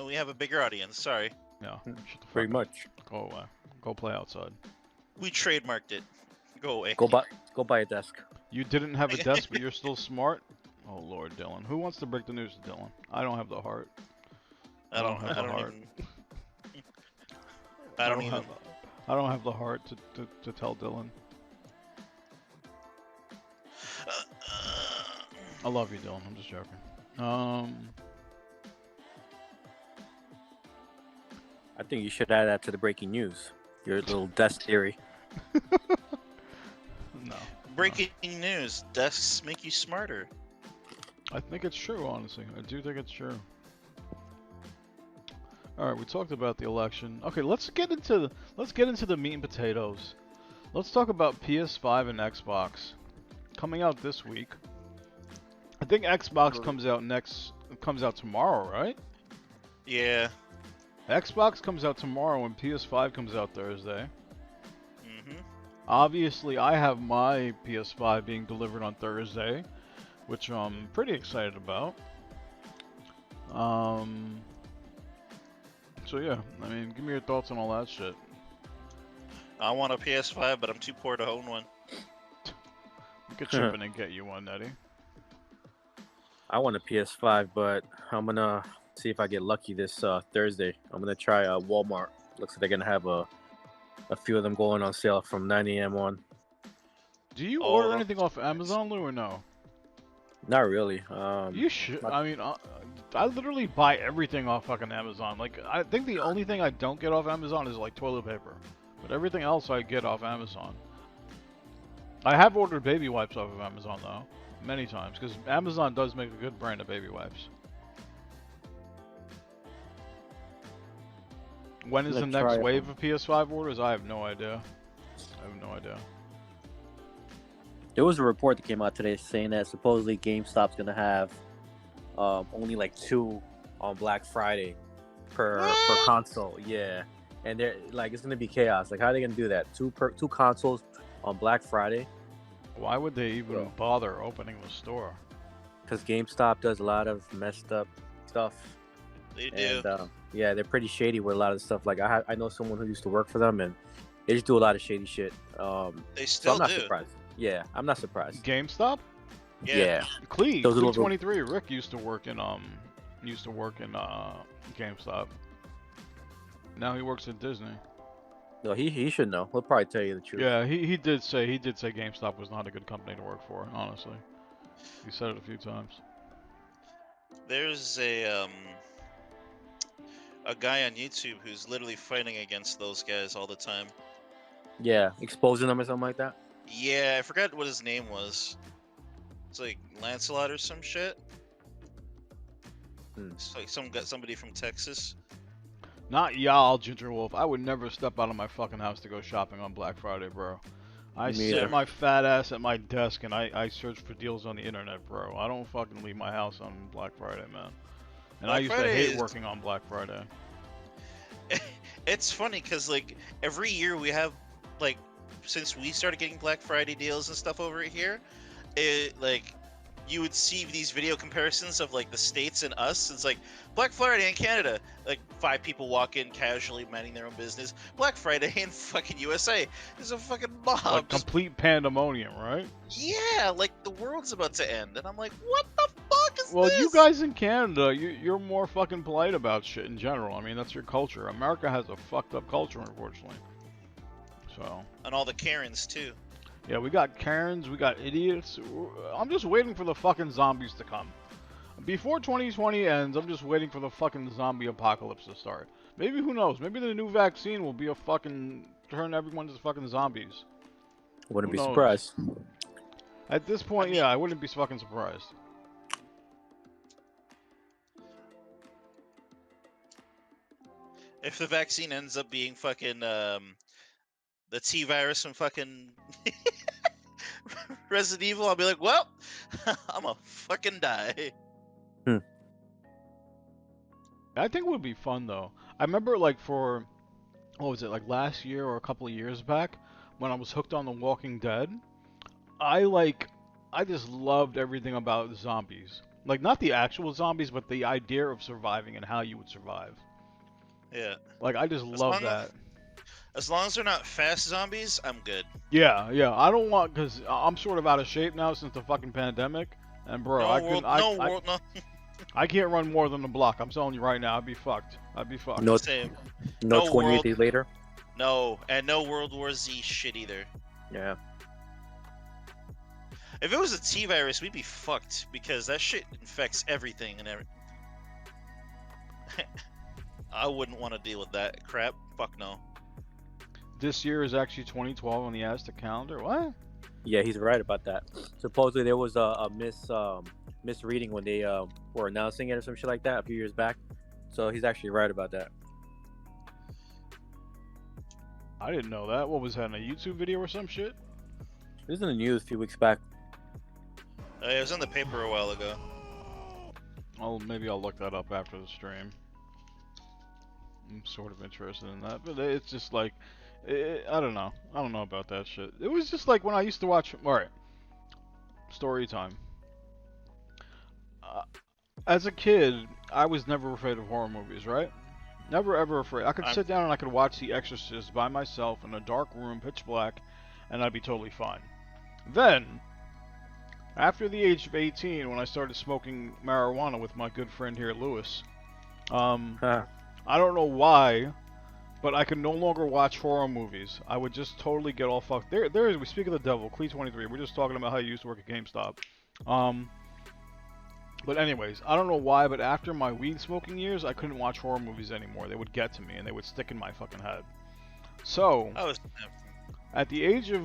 We have a bigger audience. Sorry, Yeah, shut the fuck Pretty up. much. Go away. Go play outside. we trademarked it. Go away. Go buy a desk. You didn't have a desk, but you're still smart? Oh, Lord, Dylan. Who wants to break the news to Dylan? I don't have the heart. I don't have the heart. even. I don't even. I don't have the heart to tell Dylan. I love you, Dylan. I'm just joking. think you should add that to the breaking news. Your little desk theory. No. Breaking news: desks make you smarter. I think it's true, honestly. I do think it's true. All right, we talked about the election. Okay, let's get into the meat and potatoes. Let's talk about PS5 and Xbox coming out this week. I think Xbox comes out tomorrow, right? Yeah. Xbox comes out tomorrow and PS5 comes out Thursday. Mhm. Obviously, I have my PS5 being delivered on Thursday, which I'm pretty excited about. So yeah, I mean, give me your thoughts on all that shit. I want a PS5, but I'm too poor to own one. We could chip in and get you one, Eddie. I want a PS5, but I'm gonna see if I get lucky this Thursday. I'm gonna try Walmart. Looks like they're gonna have a few of them going on sale from 9 a.m. on. Do you order anything off Amazon, Lou, or no? Not really. You should. I mean, I literally buy everything off fucking Amazon. Like, I think the only thing I don't get off Amazon is like toilet paper, but everything else I get off Amazon. I have ordered baby wipes off of Amazon though, many times, because Amazon does make a good brand of baby wipes. When is the next wave of PS5 orders? I have no idea. There was a report that came out today saying that supposedly GameStop's gonna have only like 2 on Black Friday per console. Yeah, and they're like, it's gonna be chaos. Like, how are they gonna do that? Two consoles on Black Friday? Why would they even bother opening the store? Because GameStop does a lot of messed up stuff. They do. And, yeah, they're pretty shady with a lot of stuff. Like, I know someone who used to work for them, and they just do a lot of shady shit. They still so I'm not do. surprised. Yeah, I'm not surprised. GameStop? Yeah. Clee Those little- 23. Rick used to work in GameStop. Now he works at Disney. No, he should know. He'll probably tell you the truth. Yeah, he did say GameStop was not a good company to work for. Honestly, he said it a few times. There's a guy on YouTube who's literally fighting against those guys all the time. Yeah, exposing them or something like that. Yeah, I forgot what his name was. It's like Lancelot or some shit. It's like somebody from Texas. Not y'all, Ginger Wolf. I would never step out of my fucking house to go shopping on Black Friday, bro. I sit my fat ass at my desk and I search for deals on the internet, bro. I don't fucking leave my house on Black Friday, man. And I used to hate working on Black Friday. It's funny because like every year we have like, since we started getting Black Friday deals and stuff over here, like you would see these video comparisons of like the States and us. It's like Black Friday in Canada, like 5 people walk in casually minding their own business. Black Friday in fucking USA, there's a fucking mob. Like complete pandemonium, right? Yeah, like the world's about to end, and I'm like, what the fuck is this? Well, you guys in Canada, you're more fucking polite about shit in general. I mean, that's your culture. America has a fucked up culture, unfortunately. So. And all the Karens too. Yeah, we got Karens, we got idiots. I'm just waiting for the fucking zombies to come. Before 2020 ends, I'm just waiting for the fucking zombie apocalypse to start. Maybe, who knows? Maybe the new vaccine will be a fucking turn everyone into fucking zombies. Wouldn't be surprised. At this point, yeah, I wouldn't be fucking surprised. If the vaccine ends up being fucking the T virus from fucking Resident Evil, I'll be like, well, I'm gonna fucking die. I think it would be fun though. I remember like for, what was it, like last year or a couple of years back, when I was hooked on The Walking Dead, I just loved everything about zombies. Like, not the actual zombies, but the idea of surviving and how you would survive. Yeah. Like, I just love that. As long as they're not fast zombies, I'm good. Yeah. I don't want, because I'm sort of out of shape now since the fucking pandemic. And bro, I can't run more than a block. I'm telling you right now, I'd be fucked. No, same. No 28 days later. No, and no World War Z shit either. Yeah. If it was a T virus, we'd be fucked because that shit infects everything and everything. I wouldn't want to deal with that crap. Fuck no. This year is actually 2012 on the Aztec calendar. What? Yeah, he's right about that. Supposedly there was a misreading when they were announcing it or some shit like that a few years back. So he's actually right about that. I didn't know that. What was that, in a YouTube video or some shit? It was in the news a few weeks back. It was in the paper a while ago. Maybe I'll look that up after the stream. I'm sort of interested in that, but it's just like, I don't know. I don't know about that shit. It was just like when I used to watch. Alright. Story time. As a kid, I was never afraid of horror movies, right? Never ever afraid. I could sit down and I could watch The Exorcist by myself in a dark room, pitch black, and I'd be totally fine. Then, after the age of 18, when I started smoking marijuana with my good friend here, Lewis, I don't know why, but I could no longer watch horror movies. I would just totally get all fucked. We speak of the devil, Clee23. We're just talking about how you used to work at GameStop. But anyways, I don't know why, but after my weed smoking years, I couldn't watch horror movies anymore. They would get to me, and they would stick in my fucking head. So, at the age of,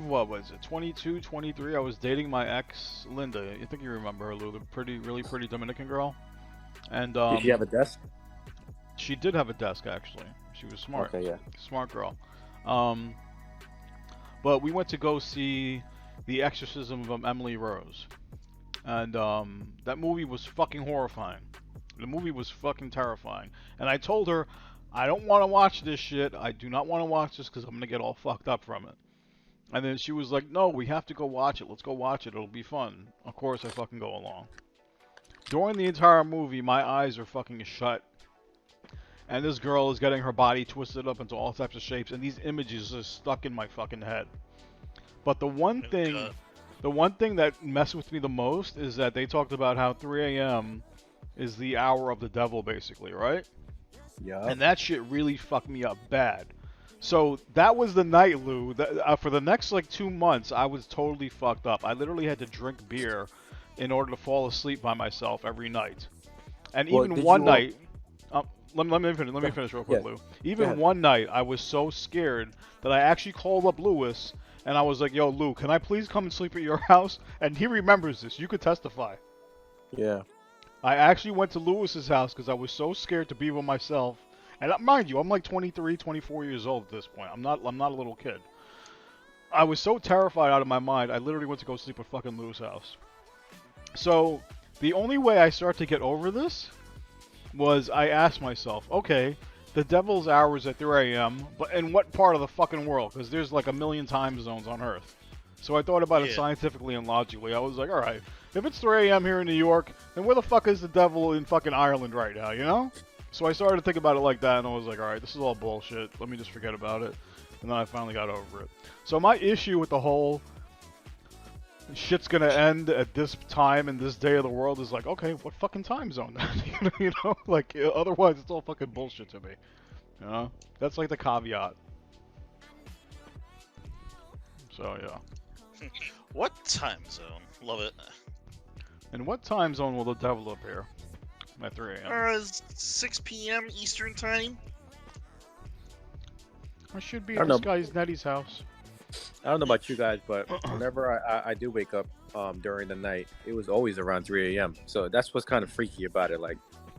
22, 23, I was dating my ex, Linda. I think you remember her, Lou, the really pretty Dominican girl. And, did she have a desk? She did have a desk, actually. She was smart. Okay, yeah. Smart girl. But we went to go see The Exorcism of Emily Rose. And that movie was fucking horrifying. The movie was fucking terrifying. And I told her, I don't want to watch this shit. I do not want to watch this because I'm going to get all fucked up from it. And then she was like, no, we have to go watch it. Let's go watch it. It'll be fun. Of course, I fucking go along. During the entire movie, my eyes are fucking shut. And this girl is getting her body twisted up into all types of shapes. And these images are stuck in my fucking head. But the one thing that messed with me the most is that they talked about how 3 a.m. is the hour of the devil, basically, right? Yeah. And that shit really fucked me up bad. So that was the night, Lou. For the next, 2 months, I was totally fucked up. I literally had to drink beer in order to fall asleep by myself every night. And even one night... Let me finish real quick, Lou. Even one night, I was so scared that I actually called up Lewis, and I was like, yo, Lou, can I please come and sleep at your house? And he remembers this. You could testify. Yeah. I actually went to Lewis's house because I was so scared to be with myself. And mind you, I'm like 23, 24 years old at this point. I'm not a little kid. I was so terrified out of my mind, I literally went to go sleep at fucking Lou's house. So, the only way I start to get over this was I asked myself, okay, the devil's hour is at 3 a.m., but in what part of the fucking world? Because there's like a million time zones on Earth. So I thought about it scientifically and logically. I was like, alright, if it's 3 a.m. here in New York, then where the fuck is the devil in fucking Ireland right now, you know? So I started to think about it like that, and I was like, alright, this is all bullshit. Let me just forget about it. And then I finally got over it. So my issue with the whole shit's gonna end at this time and this day of the world is like, okay, what fucking time zone then? You know? Like, otherwise it's all fucking bullshit to me. You know? That's like the caveat. So, yeah. What time zone? Love it. In what time zone will the devil appear? At 3 a.m. 6 p.m. Eastern time. I should be at this guy's Nettie's house. I don't know about you guys, but whenever I do wake up during the night, it was always around 3 a.m. So that's what's kind of freaky about it. Like,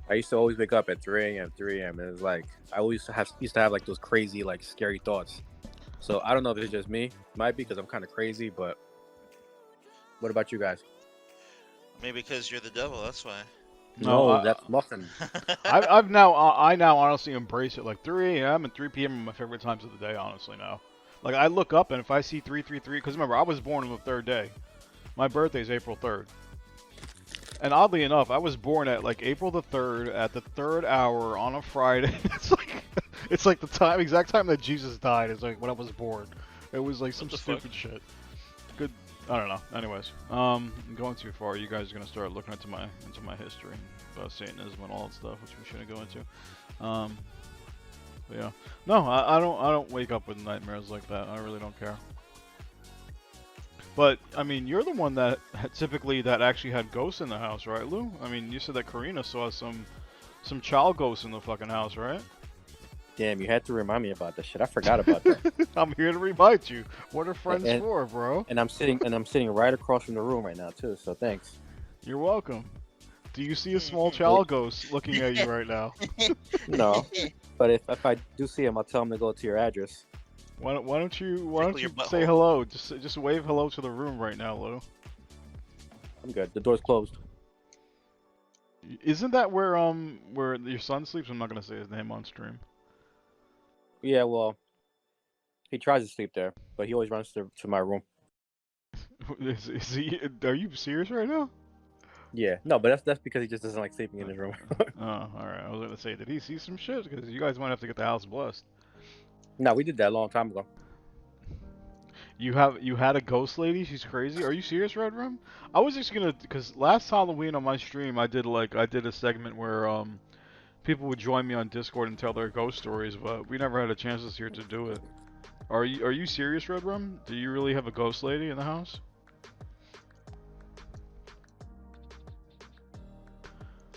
I used to always wake up at 3 a.m., and it was like, I always used to have like those crazy, like scary thoughts. So I don't know if it's just me. Might be because I'm kind of crazy, but what about you guys? Maybe because you're the devil, that's why. No, that's Muffin. I now honestly embrace it. Like 3 a.m. and 3 p.m. are my favorite times of the day, honestly, now. Like, I look up, and if I see 333, because remember, I was born on the third day. My birthday's April 3rd. And oddly enough, I was born at, like, April the 3rd, at the 3rd hour on a Friday. It's like the exact time that Jesus died is, like, when I was born. It was, like, some stupid shit. Good, I don't know. Anyways, I'm going too far. You guys are going to start looking into my history about Satanism and all that stuff, which we shouldn't go into. But yeah, no, I don't wake up with nightmares like that. I really don't care. But I mean, you're the one that typically actually had ghosts in the house, right, Lou? I mean, you said that Karina saw some child ghosts in the fucking house, right? Damn, you had to remind me about that shit. I forgot about that. I'm here to remind you. What are friends And- for, bro? And I'm sitting right across from the room right now too. So thanks. You're welcome. Do you see a small child ghost looking at you right now? No, but if I do see him, I'll tell him to go to your address. Why don't you Tickle your say butthole. hello? Just wave hello to the room right now, Lou. I'm good. The door's closed. Isn't that where your son sleeps? I'm not gonna say his name on stream. Yeah, well, he tries to sleep there, but he always runs to my room. Is he? Are you serious right now? Yeah, no, but that's because he just doesn't like sleeping in his room. Oh, all right. I was gonna say, did he see some shit? Because you guys might have to get the house blessed. No, we did that a long time ago. You had a ghost lady? She's crazy. Are you serious, Red Room? I was just gonna, because last Halloween on my stream, I did a segment where people would join me on Discord and tell their ghost stories, but we never had a chance this year to do it. Are you serious, Red Room? Do you really have a ghost lady in the house?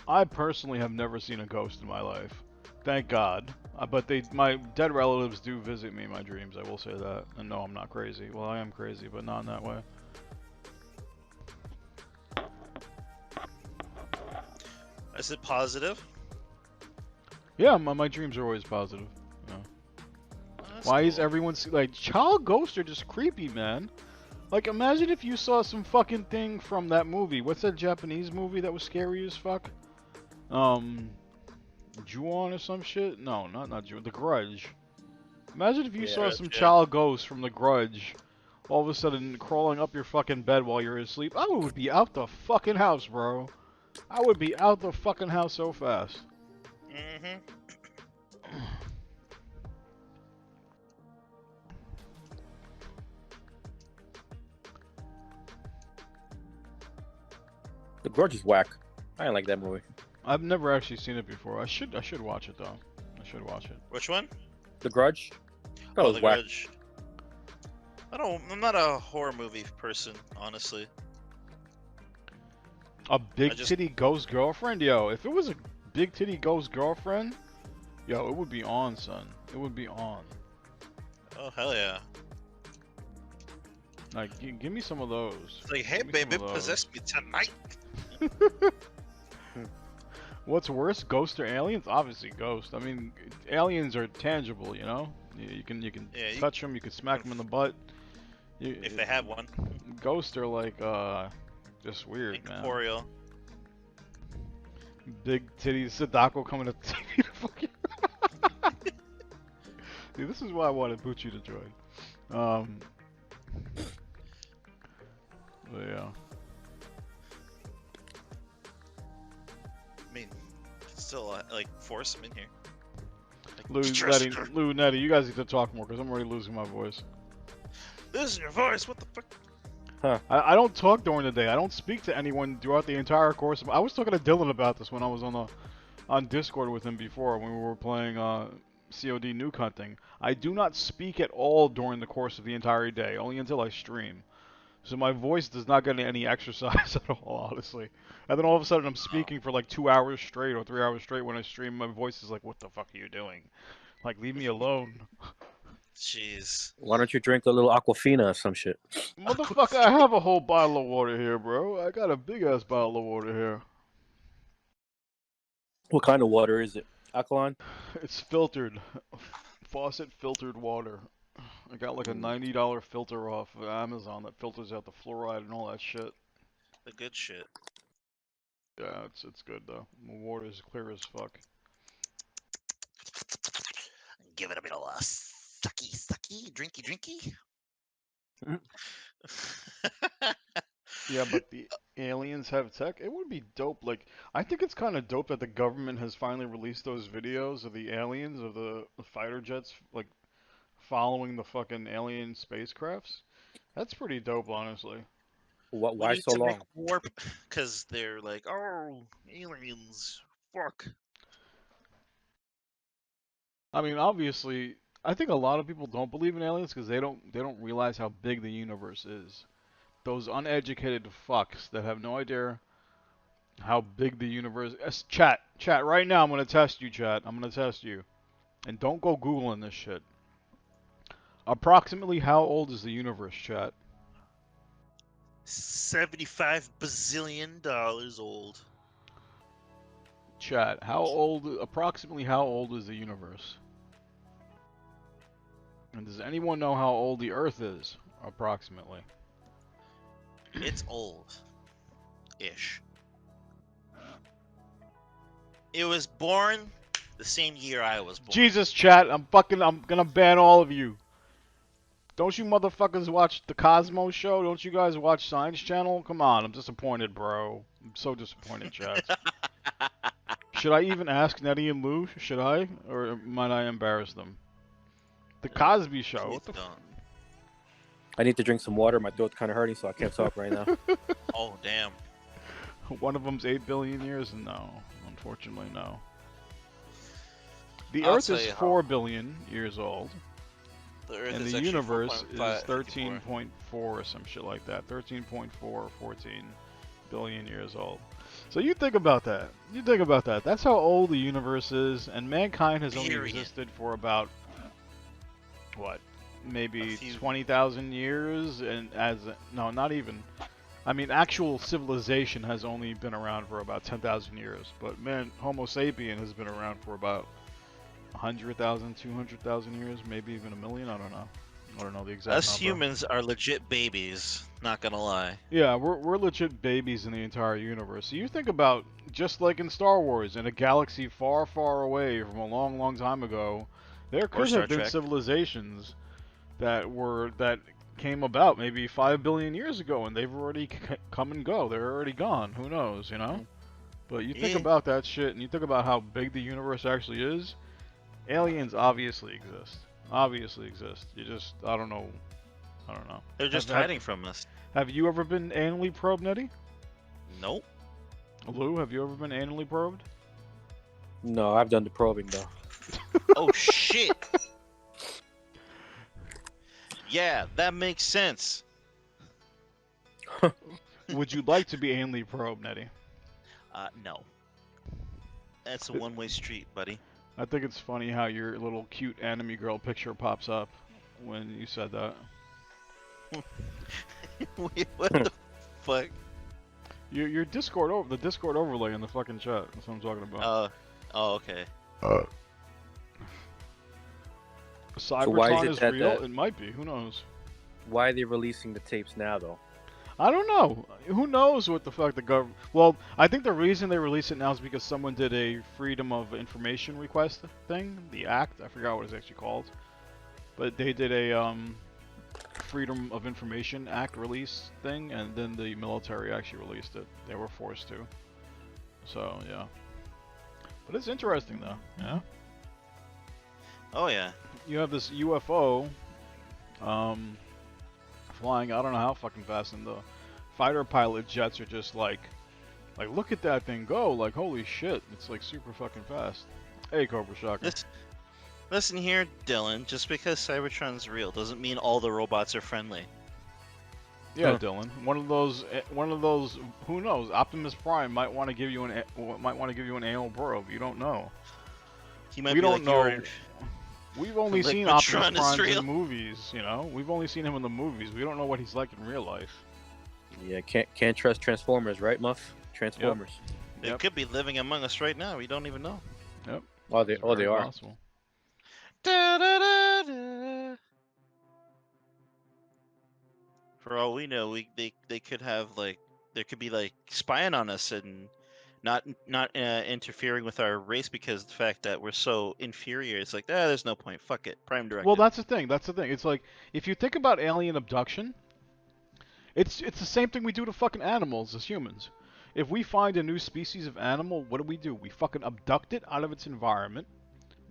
I personally have never seen a ghost in my life. Thank God. But my dead relatives do visit me in my dreams, I will say that. And no, I'm not crazy. Well, I am crazy, but not in that way. Is it positive? Yeah, my dreams are always positive. You know. That's Why is cool. everyone like child ghosts are just creepy, man? Like, imagine if you saw some fucking thing from that movie. What's that Japanese movie that was scary as fuck? Ju-on or some shit? No, not Ju. The Grudge. Imagine if you Yeah. saw some Yeah. child ghost from The Grudge, all of a sudden crawling up your fucking bed while you're asleep. I would be out the fucking house, bro. I would be out the fucking house so fast. Mm-hmm. The Grudge is whack. I didn't like that movie. I've never actually seen it before. I should watch it though. I should watch it. Which one? The Grudge. That Oh, was The whack. Grudge. I'm not a horror movie person, honestly. A big just- titty ghost girlfriend? Yo, if it was a big titty ghost girlfriend, yo, it would be on, son. It would be on. Oh, hell yeah. Like, give me some of those. It's like, hey, Give me some baby, of those. possess me tonight. What's worse, ghost or aliens? Obviously, ghost. I mean, aliens are tangible, you know. You can Yeah, you- touch them. You can smack them in the butt. If they have one. Ghosts are like just weird, man. Incorporeal. Big titties, Sadako coming to TV to fucking. Dude, this is why I wanted Bucci to join. But yeah. I mean, still, like, force them in here. Like, Lou, trust Nettie, her. Lou, Nettie, you guys need to talk more because I'm already losing my voice. Listen your voice, what the fuck? I don't talk during the day. I don't speak to anyone throughout the entire course. I was talking to Dylan about this when I was on Discord with him before when we were playing COD Nuke Hunting. I do not speak at all during the course of the entire day, only until I stream. So my voice does not get any exercise at all, honestly. And then all of a sudden I'm speaking for like 2 hours straight or 3 hours straight when I stream. My voice is like, what the fuck are you doing? Like, leave me alone. Jeez. Why don't you drink a little Aquafina or some shit? Motherfucker, I have a whole bottle of water here, bro. I got a big ass bottle of water here. What kind of water is it? Alkaline? It's filtered. Faucet filtered water. I got like a $90 filter off of Amazon that filters out the fluoride and all that shit. The good shit. Yeah, it's good though. The water is clear as fuck. Give it a bit of a sucky, drinky. Yeah, but the aliens have tech. It would be dope. Like, I think it's kind of dope that the government has finally released those videos of the aliens, of the fighter jets, like, following the fucking alien spacecrafts. That's pretty dope, honestly. What? We Why need so to make long? warp because they're like, oh, aliens, fuck. I mean, obviously, I think a lot of people don't believe in aliens because they don't realize how big the universe is. Those uneducated fucks that have no idea how big the universe is. Chat, right now, I'm gonna test you, chat. I'm gonna test you. And don't go Googling this shit. Approximately how old is the universe, chat? $75 bazillion old. Chat, approximately how old is the universe? And does anyone know how old the Earth is, approximately? It's old. Ish. It was born the same year I was born. Jesus, chat, I'm gonna ban all of you. Don't you motherfuckers watch the Cosmo show? Don't you guys watch Science Channel? Come on, I'm disappointed, bro. I'm so disappointed, chat. Should I even ask Nettie and Lou? Should I? Or might I embarrass them? The Cosby Show. Please What the don't. I need to drink some water. My throat's kind of hurting, so I can't talk right now. Oh, damn. One of them's 8 billion years? No. Unfortunately, no. The I'll Earth tell is you how- 4 billion years old. The Earth And is the actually universe is 4.554. 13.4 or some shit like that. 13.4 or 14 billion years old. So you think about that. You think about that. That's how old the universe is, and mankind has only Period. existed for about, what, A maybe few- 20,000 years? And no, not even. I mean, actual civilization has only been around for about 10,000 years. But man, Homo sapien has been around for about 100,000, 200,000 years, maybe even a million. I don't know. I don't know the exact Us number. humans are legit babies, not gonna lie. Yeah, we're legit babies in the entire universe. So you think about, just like in Star Wars, in a galaxy far, far away from a long, long time ago, there could Star have been Trek. civilizations that came about maybe 5 billion years ago, and they've already come and go. They're already gone. Who knows, you know? But you think Yeah. about that shit, and you think about how big the universe actually is. Aliens obviously exist. Obviously exist. You just, I don't know. They're just Have- hiding from us. Have you ever been anally probed, Nettie? Nope. Lou, have you ever been anally probed? No, I've done the probing though. Oh shit. Yeah, that makes sense. Would you like to be anally probed, Nettie? No. That's a one-way street, buddy. I think it's funny how your little cute anime girl picture pops up when you said that. Wait, what the fuck? Your Discord the Discord overlay in the fucking chat. That's what I'm talking about. Oh, okay. Cybertron why is it is that real? the- It might be. Who knows? Why are they releasing the tapes now though? I don't know. Who knows what the fuck the government... Well, I think the reason they release it now is because someone did a Freedom of Information request thing. The act. I forgot what it's actually called. But they did a Freedom of Information Act release thing, and then the military actually released it. They were forced to. So, yeah. But it's interesting, though. Yeah? Oh yeah. You have this UFO flying, I don't know how fucking fast, and the fighter pilot jets are just like look at that thing go, like holy shit, it's like super fucking fast. Hey, Cobra Shocker. Listen here, Dylan. Just because Cybertron's real doesn't mean all the robots are friendly. Yeah, Huh. Dylan. One of those. Who knows? Optimus Prime might want to give you an anal probe. You don't know. He might We be don't like, know. "You're- We've only Like, seen Tron Optimus is Primes real. in movies. You know, we've only seen him in the movies. We don't know what he's like in real life. Yeah, can't trust Transformers, right, Muff? Transformers. They Yep. could be living among us right now. We don't even know." Oh, they It's they very are. possible. Da-da-da-da. For all we know, they could have like there could be like spying on us and not interfering with our race because of the fact that we're so inferior. It's like, there's no point. Fuck it. Prime directive. Well, that's the thing. That's the thing. It's like if you think about alien abduction, it's the same thing we do to fucking animals as humans. If we find a new species of animal, what do? We fucking abduct it out of its environment.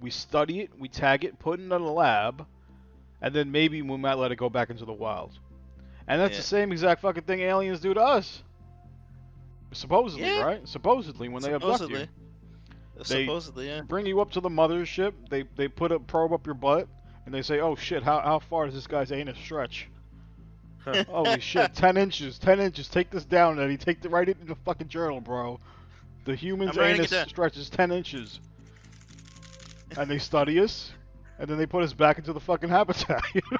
We study it, we tag it, put it in a lab, and then maybe we might let it go back into the wild. And that's Yeah. the same exact fucking thing aliens do to us. Supposedly, Yeah. right? Supposedly, when they abduct you. Supposedly, yeah. Bring you up to the mothership, they put a probe up your butt, and they say, oh shit, how far does this guy's anus stretch? Holy shit, 10 inches, 10 inches, take this down, Eddie, write it in the fucking journal, bro. The human's I'm writing anus it down. stretches 10 inches. and they study us, and then they put us back into the fucking habitat. You know,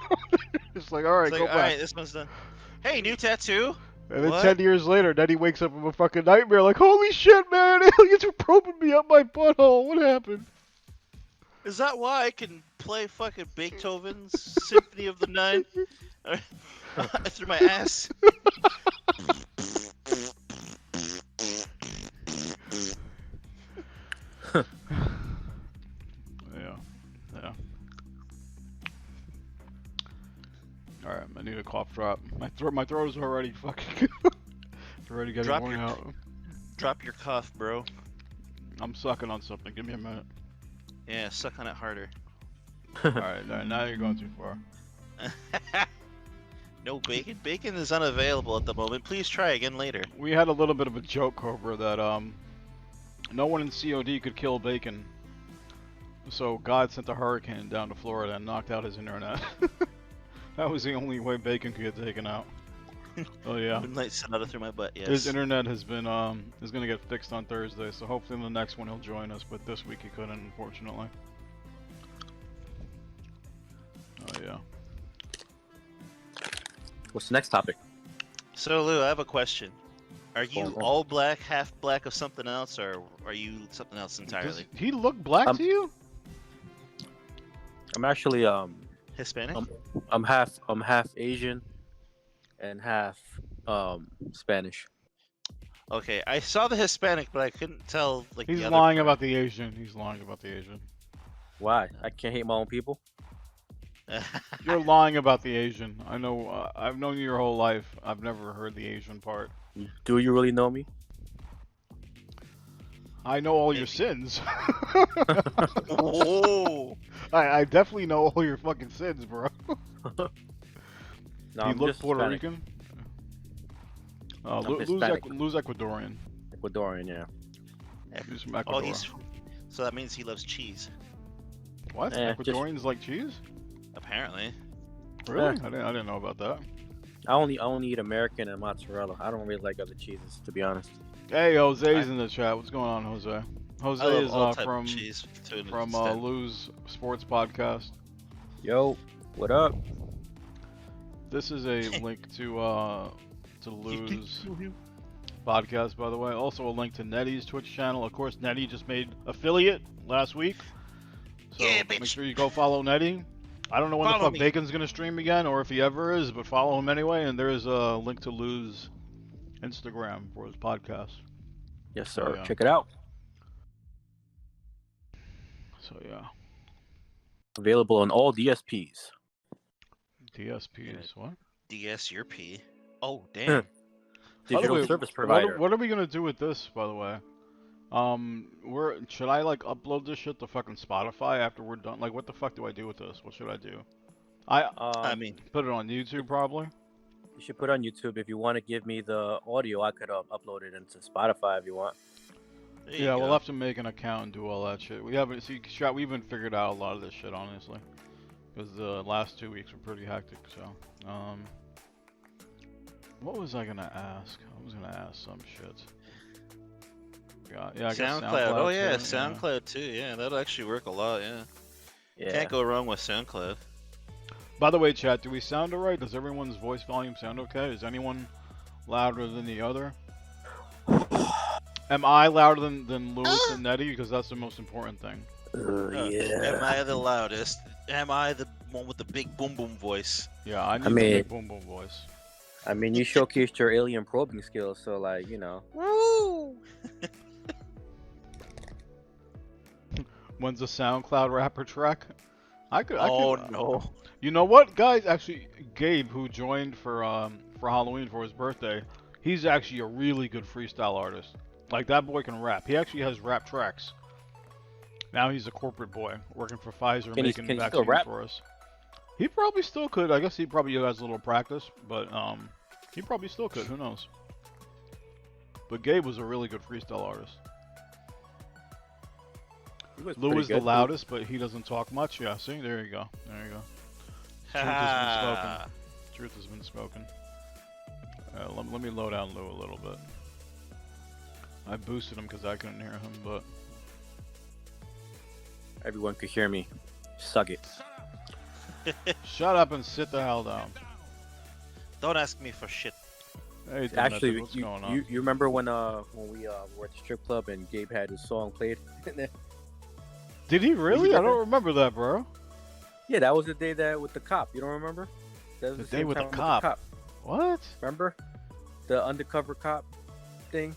it's like, all right, It's like, go all back. right, this one's done. Hey, new tattoo. And then What? 10 years later, then he wakes up from a fucking nightmare, like, holy shit, man, aliens were probing me up my butthole. What happened? Is that why I can play fucking Beethoven's Symphony of the Nine through my ass? Yeah. All right, I need a cough drop. My throat is already fucking. It's already getting Drop worn your- out. Drop your cough, bro. I'm sucking on something. Give me a minute. Yeah, suck on it harder. All right, now you're going too far. No bacon. Bacon is unavailable at the moment. Please try again later. We had a little bit of a joke, Cobra, that no one in COD could kill bacon. So God sent a hurricane down to Florida and knocked out his internet. That was the only way bacon could get taken out. Oh yeah. Moonlight Sonata through my butt. Yes. His internet has been is gonna get fixed on Thursday, so hopefully in the next one he'll join us. But this week he couldn't, unfortunately. Oh yeah. What's the next topic? So Lou, I have a question. Are you Go on. all black, half black of something else, or are you something else Does entirely? he look black to you? I'm actually Hispanic? I'm half Asian and half Spanish. Okay, I saw the Hispanic, but I couldn't tell like He's the other lying part. about the Asian. He's lying about the Asian. Why? I can't hate my own people. You're lying about the Asian. I know. I've known you your whole life. I've never heard the Asian part. Do you really know me? I know all your Maybe. sins. Oh, I definitely know all your fucking sins, bro. No, You I'm look just Puerto Hispanic. Rican? I'm Lose Hispanic. Ecuadorian. Ecuadorian, yeah. He's from oh, Ecuador. so that means he loves cheese, What? just- Ecuadorians like cheese? apparently. Really? I didn't know about that. I only eat American and mozzarella. I don't really like other cheeses, to be honest. Hey, Jose's in the chat. What's going on, Jose? Jose I love is all type from of cheese to an extent. Lou's Sports Podcast. Yo, what up? This is a link to Lou's podcast, by the way. Also a link to Nettie's Twitch channel. Of course, Nettie just made affiliate last week. So Yeah, make bitch. sure you go follow Nettie. I don't know when the Follow fuck me. Bacon's gonna stream again, or if he ever is, but follow him anyway. And there's a link to Lou's Instagram for his podcast. Yes, sir. yeah. Check it out. So yeah, Available on all DSPs. DSPs. What? DS your P. Oh damn. By the Digital way, service provider. What are we gonna do with this, by the way? Should I like upload this shit to fucking Spotify after we're done? Like, what the fuck do I do with this? What should I do? I mean, Put it on YouTube probably. you should put it on YouTube. If you want to give me the audio, I could upload it into Spotify if you want. there you Yeah, we'll go. have to make an account and do all that shit. We haven't we haven't figured out a lot of this shit honestly, because the last 2 weeks were pretty hectic. So, what was I gonna ask? I was gonna ask some shit. Yeah, I guess SoundCloud. Oh yeah, too, SoundCloud too. Yeah, that'll actually work a lot. Yeah. Yeah. Can't go wrong with SoundCloud. By the way, chat, do we sound alright? Does everyone's voice volume sound okay? Is anyone louder than the other? Am I louder than Lewis and Nettie? Because that's the most important thing. Am I the loudest? Am I the one with the big boom boom voice? Yeah, I need mean- the big boom boom voice. I mean, you showcased your alien probing skills, so like, you know. Woo! When's the SoundCloud rapper track? I could. No. You know what, guys? Actually, Gabe, who joined for Halloween for his birthday, he's actually a really good freestyle artist. Like, that boy can rap. He actually has rap tracks. Now he's a corporate boy working for Pfizer, Can he making still vaccines rap? for us. He probably still could. I guess he probably has a little practice, but he probably still could. Who knows? But Gabe was a really good freestyle artist. He was Lou pretty is the good. loudest, but he doesn't talk much. Yeah, see? There you go. There you go. Truth has been spoken. Truth has been spoken. Let me low down Lou a little bit. I boosted him because I couldn't hear him, but everyone could hear me. Suck it. Shut up and sit the hell down. Don't ask me for shit. Hey, Actually, what's going on? you remember when we were at the strip club and Gabe had his song played? Did he really? I don't remember that, bro. Yeah, that was the day that with the cop. You don't remember? That was The day same with the time cop. What? Remember? The undercover cop thing?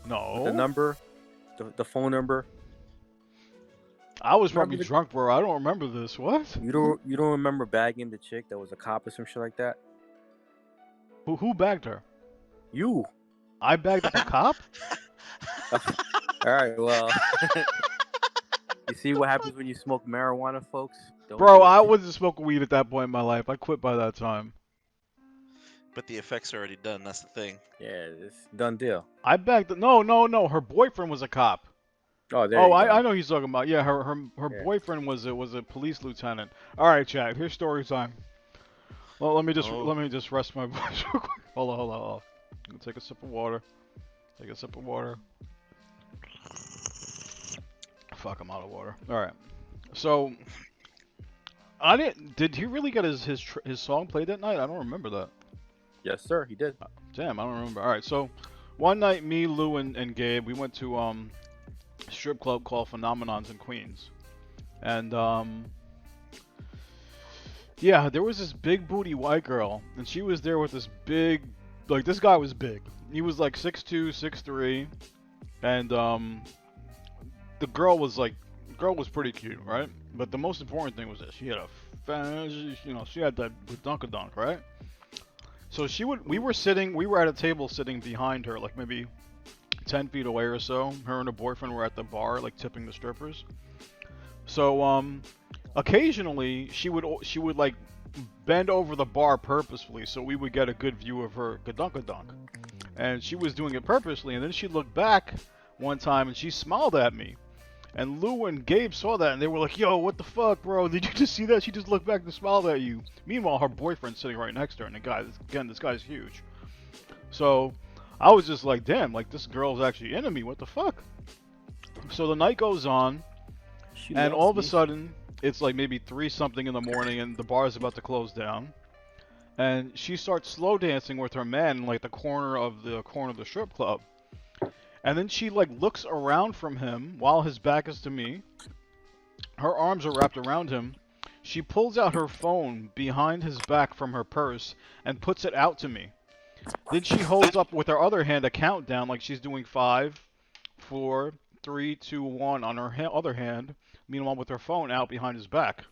No. The number? The phone number? I was Remember probably the- drunk, bro. I don't remember this. What? You don't remember bagging the chick that was a cop or some shit like that? Who bagged her? You. I bagged up a cop? All right, well. You see what happens when you smoke marijuana, folks? Don't Bro, do it. I wasn't smoking weed at that point in my life. I quit by that time. But the effects are already done. That's the thing. Yeah, it's done deal. I bagged. No. Her boyfriend was a cop. Oh, there Oh, you go. I know who he's talking about. Yeah, her Yeah. boyfriend was a police lieutenant. All right, Chad. Here's story time. Well, let me just rest my voice real quick. Hold on. I'm gonna take a sip of water. Fuck, I'm out of water. All right. So, I didn't. Did he really get his song played that night? I don't remember that. Yes, sir, he did. Damn, I don't remember. All right. So, one night, me, Lou, and Gabe, we went to a strip club called Phenomenons in Queens, and yeah, there was this big booty white girl, and she was there with this big, like, this guy was big. He was like 6'2", 6'3", and the girl was pretty cute, right? But the most important thing was that she had she had that dunk, right? So we were at a table sitting behind her, like maybe 10 feet away or so. Her and her boyfriend were at the bar, like tipping the strippers. So occasionally she would like bend over the bar purposefully so we would get a good view of her gadunk. And she was doing it purposely, and then she looked back one time and she smiled at me. And Lou and Gabe saw that and they were like, "Yo, what the fuck, bro? Did you just see that? She just looked back and smiled at you." Meanwhile, her boyfriend's sitting right next to her, and this guy's huge. So I was just like, damn, like this girl's actually into me. What the fuck? So the night goes on, and all of a sudden, it's like maybe 3 something in the morning, and the bar is about to close down. And she starts slow dancing with her man in like the corner of the strip club. And then she like looks around from him while his back is to me. Her arms are wrapped around him. She pulls out her phone behind his back from her purse and puts it out to me. Then she holds up with her other hand a countdown like she's doing 5, 4, 3, 2, 1 on her other hand. Meanwhile, with her phone out behind his back.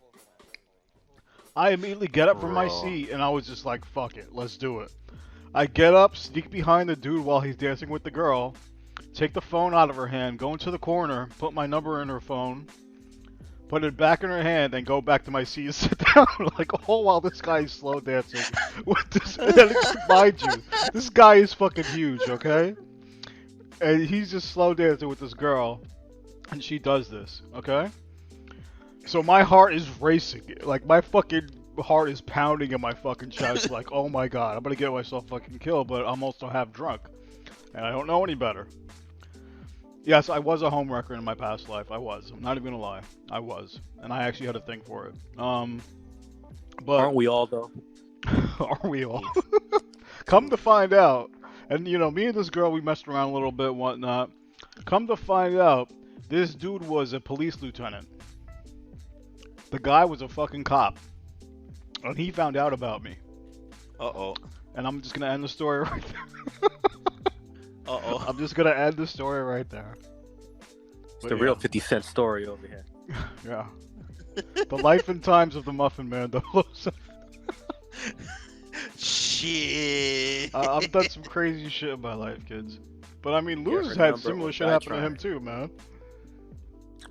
I immediately get up from my seat and I was just like, fuck it, let's do it. I get up, sneak behind the dude while he's dancing with the girl, take the phone out of her hand, go into the corner, put my number in her phone, put it back in her hand, and go back to my seat and sit down. Like, all while this guy is slow dancing with this. And mind you, this guy is fucking huge, okay? And he's just slow dancing with this girl, and she does this, okay? So my heart is racing. Like, my fucking heart is pounding in my fucking chest. Like, oh my god, I'm gonna get myself fucking killed, but I'm also half drunk. And I don't know any better. Yes, I was a homewrecker in my past life. I was. I'm not even gonna lie. I was. And I actually had a thing for it. But Aren't we all, though? Are we all? Come to find out, and you know, me and this girl, we messed around a little bit, whatnot. Come to find out, this dude was a police lieutenant. The guy was a fucking cop. And he found out about me. Uh-oh. And I'm just gonna end the story right there. Uh-oh. I'm just gonna end the story right there. It's But the yeah. real 50-cent story over here. Yeah. The life and times of the Muffin Man. Shit. I've done some crazy shit in my life, kids. But I mean, Yeah, Lou's her had number similar was shit I happen to tried. him too, man.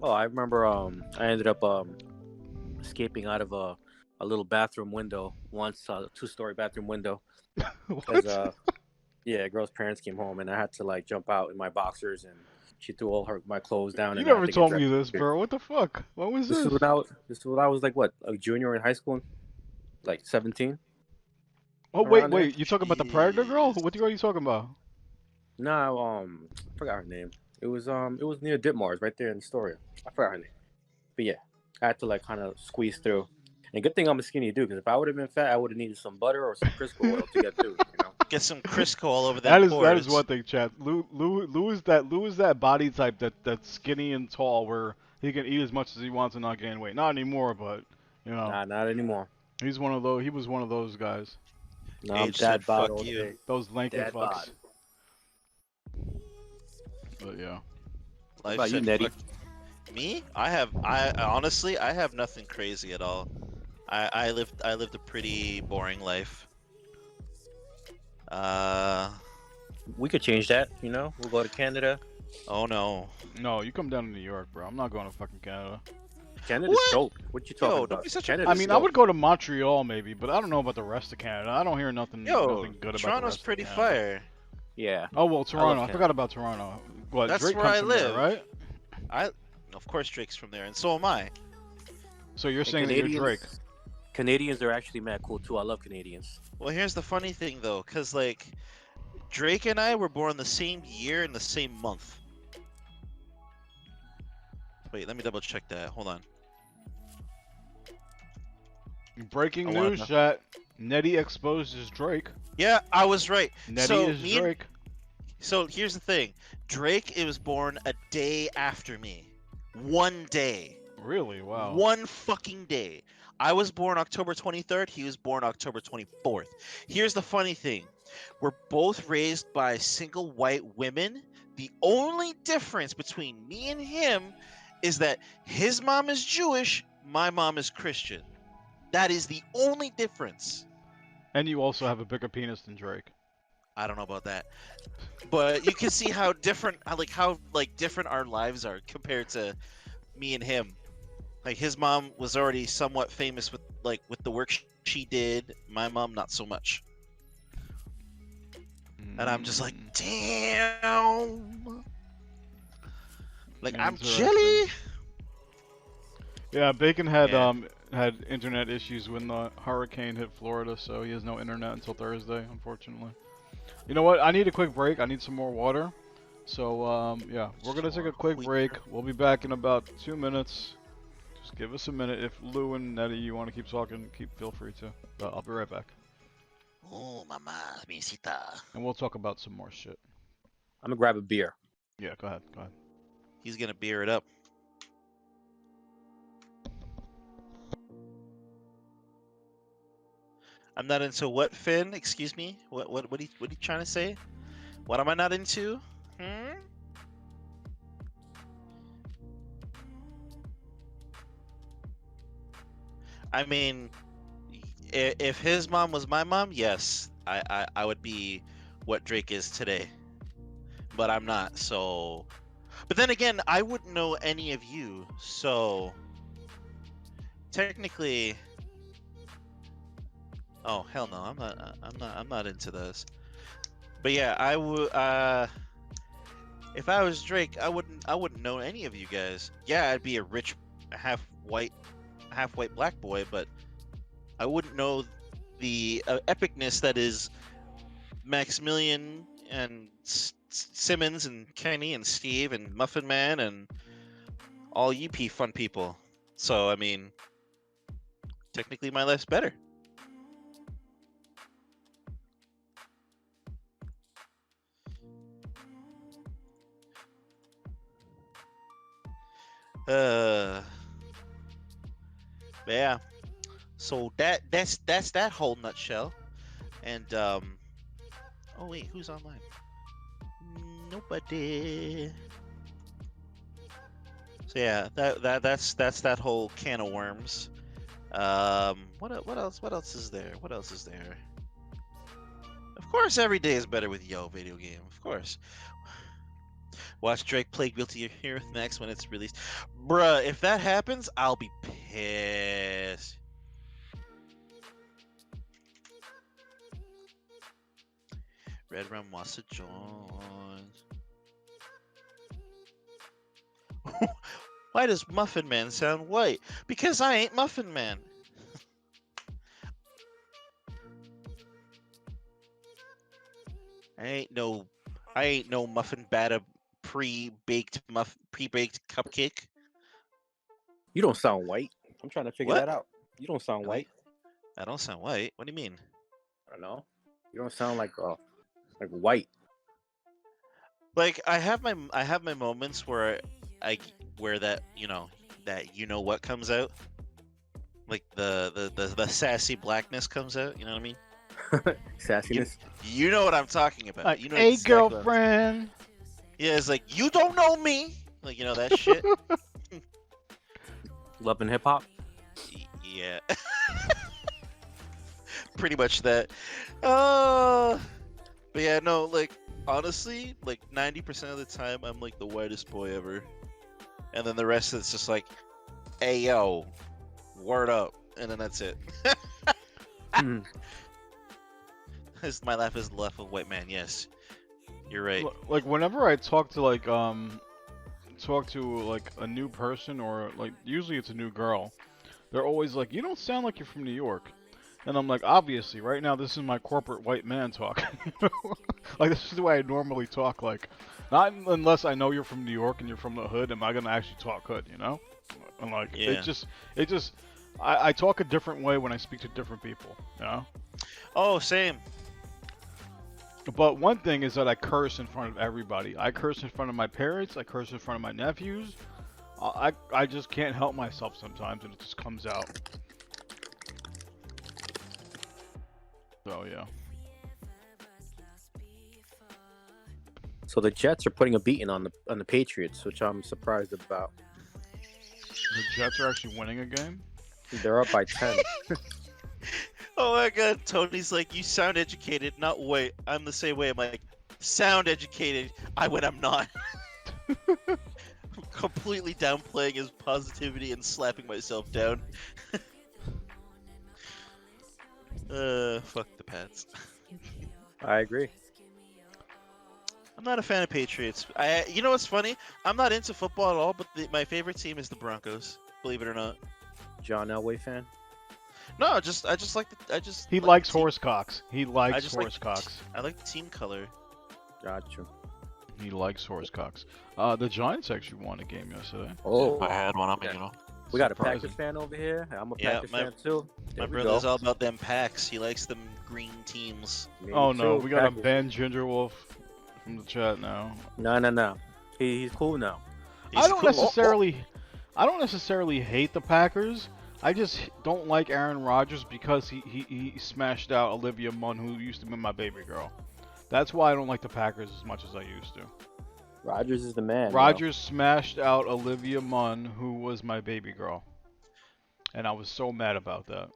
Oh, I remember I ended up escaping out of a little bathroom window once, a 2-story bathroom window. What? Because, yeah, a girl's parents came home and I had to like jump out in my boxers and she threw all my clothes down. You and I had never to get told me dressed. this, bro. What the fuck? What was This this? is when I was like what, a junior in high school, like 17. Oh wait, around there. you talking about the predator girl? What girl are you talking about? No, I forgot her name. It was near Ditmars, right there in Astoria. I forgot her name, but yeah, I had to like kind of squeeze through. And good thing I'm a skinny dude, because if I would have been fat, I would have needed some butter or some Crisco oil to get through. You know. Get some Crisco all over That them is pores. one thing, Chad. Lou is that body type that's skinny and tall where he can eat as much as he wants and not gain weight. Not anymore, but you know, Nah, not anymore. he's one of those. He was one of those guys. No, I'm Age said, dad bod "Fuck all you." day. Those lanky Dad bod. fucks. But yeah. What Life about you, said, Nettie? "Fuck." Me? I honestly, I have nothing crazy at all. I lived a pretty boring life. We could change that. You know, we'll go to Canada. Oh no. No, you come down to New York, bro. I'm not going to fucking Canada. Canada's What? dope. What you talking Yo, about? don't be such a Canada's I mean, I dope. would go to Montreal maybe, but I don't know about the rest of Canada. I don't hear nothing Yo, good about Toronto's the rest pretty of Canada. fire. Yeah. Oh well, Toronto. I Canada. forgot about Toronto. What? That's Drake where comes I from live. there, right? Of course Drake's from there, and so am I. So you're And saying that you're Drake? Canadians are actually mad cool too. I love Canadians. Well, here's the funny thing though, cause like Drake and I were born the same year in the same month. Wait, let me double check that. Hold on. Breaking I wanna news, know. chat. Nettie exposes Drake. Yeah, I was right. Nettie So is me and- Drake. So here's the thing. Drake was born a day after me. One day. Really? Wow. One fucking day. I was born October 23rd. He was born October 24th. Here's the funny thing. We're both raised by single white women. The only difference between me and him is that his mom is Jewish, my mom is Christian. That is the only difference. And you also have a bigger penis than Drake. I don't know about that. But you can see how different how different our lives are compared to me and him. Like his mom was already somewhat famous with the work she did. My mom not so much. And I'm just like, damn. Like I'm Interesting. jelly. Yeah, Bacon had Yeah. had internet issues when the hurricane hit Florida, so he has no internet until Thursday, unfortunately. You know what? I need a quick break. I need some more water. So yeah, we're gonna take a quick break. We'll be back in about 2 minutes. Just give us a minute. If Lou and Nettie you want to keep talking, feel free to. But I'll be right back, Oh, mama, misita. and we'll talk about some more shit. I'm gonna grab a beer. Yeah, go ahead. Go ahead. He's gonna beer it up. I'm not into what, Finn? Excuse me. What are you trying to say? What am I not into? I mean, if his mom was my mom, yes, I would be what Drake is today. But I'm not, so. But then again, I wouldn't know any of you, so technically. Oh hell no, I'm not into this. But yeah, I would. If I was Drake, I wouldn't know any of you guys. Yeah, I'd be a rich, half white black boy, but I wouldn't know the epicness that is Maximilian and Simmons and Kenny and Steve and Muffin Man and all you fun people. So I mean, technically my life's better. But yeah. So that's that whole nutshell. And oh wait, who's online? Nobody. So yeah, that's that whole can of worms. What else is there? What else is there? Of course, every day is better with Yo video game. Of course. Watch Drake play Guilty Gear with Max when it's released. Bruh, if that happens, I'll be pissed. Red Rum wants to join. Why does Muffin Man sound white? Because I ain't Muffin Man. I ain't no muffin batter pre-baked cupcake. You don't sound white. I'm trying to figure What? that out. You don't sound Really? white. I don't sound white. What do you mean? I don't know. You don't sound like white. Like I have my moments where where that what comes out, like the sassy blackness comes out. You know what I mean? Sassiness. You know what I'm talking about. Like, You know hey, exactly what I'm- girlfriend. Yeah, it's like you don't know me. Like that shit. Love and hip hop. Yeah. Pretty much that. But yeah, no, like honestly, like 90% of the time I'm like the whitest boy ever. And then the rest of it's just like, hey yo, word up. And then that's it. Hmm. My laugh is the laugh of a white man, yes. You're right. Like whenever I talk to like a new person, or like usually it's a new girl, they're always like, you don't sound like you're from New York. And I'm like, obviously, right now this is my corporate white man talk. Like, this is the way I normally talk. Like, not unless I know you're from New York and you're from the hood, am I gonna actually talk hood, you know? And like, Yeah. I talk a different way when I speak to different people, you know? Oh, same. But one thing is that I curse in front of everybody. I curse in front of my parents. I curse in front of my nephews. I just can't help myself sometimes, and it just comes out. So yeah. So the Jets are putting a beating on the Patriots, which I'm surprised about. The Jets are actually winning a game. They're up by 10. Oh my god, Tony's like, you sound educated, not white. I'm the same way. I'm like, sound educated. When I'm not. I'm completely downplaying his positivity and slapping myself down. Fuck the Pats. I agree. I'm not a fan of Patriots. You know what's funny? I'm not into football at all, but my favorite team is the Broncos. Believe it or not. John Elway fan. No, I just like He like likes the team- horse cocks. He likes just like horse cocks. I like the team color. Gotcha. He likes horse cocks. The Giants actually won a game yesterday. Oh, I had one on me, yeah. you know. We got a Surprising. Packers fan over here. I'm a Yeah, Packers my- fan too. My There we brother's go. all about them packs. He likes them green teams. Me Oh no, too, we got a Packers. Ben Gingerwolf from the chat now. No. He's cool now. I He's don't cool. necessarily hate the Packers. I just don't like Aaron Rodgers because he smashed out Olivia Munn, who used to be my baby girl. That's why I don't like the Packers as much as I used to. Rodgers is the man. Rodgers smashed out Olivia Munn, who was my baby girl. And I was so mad about that.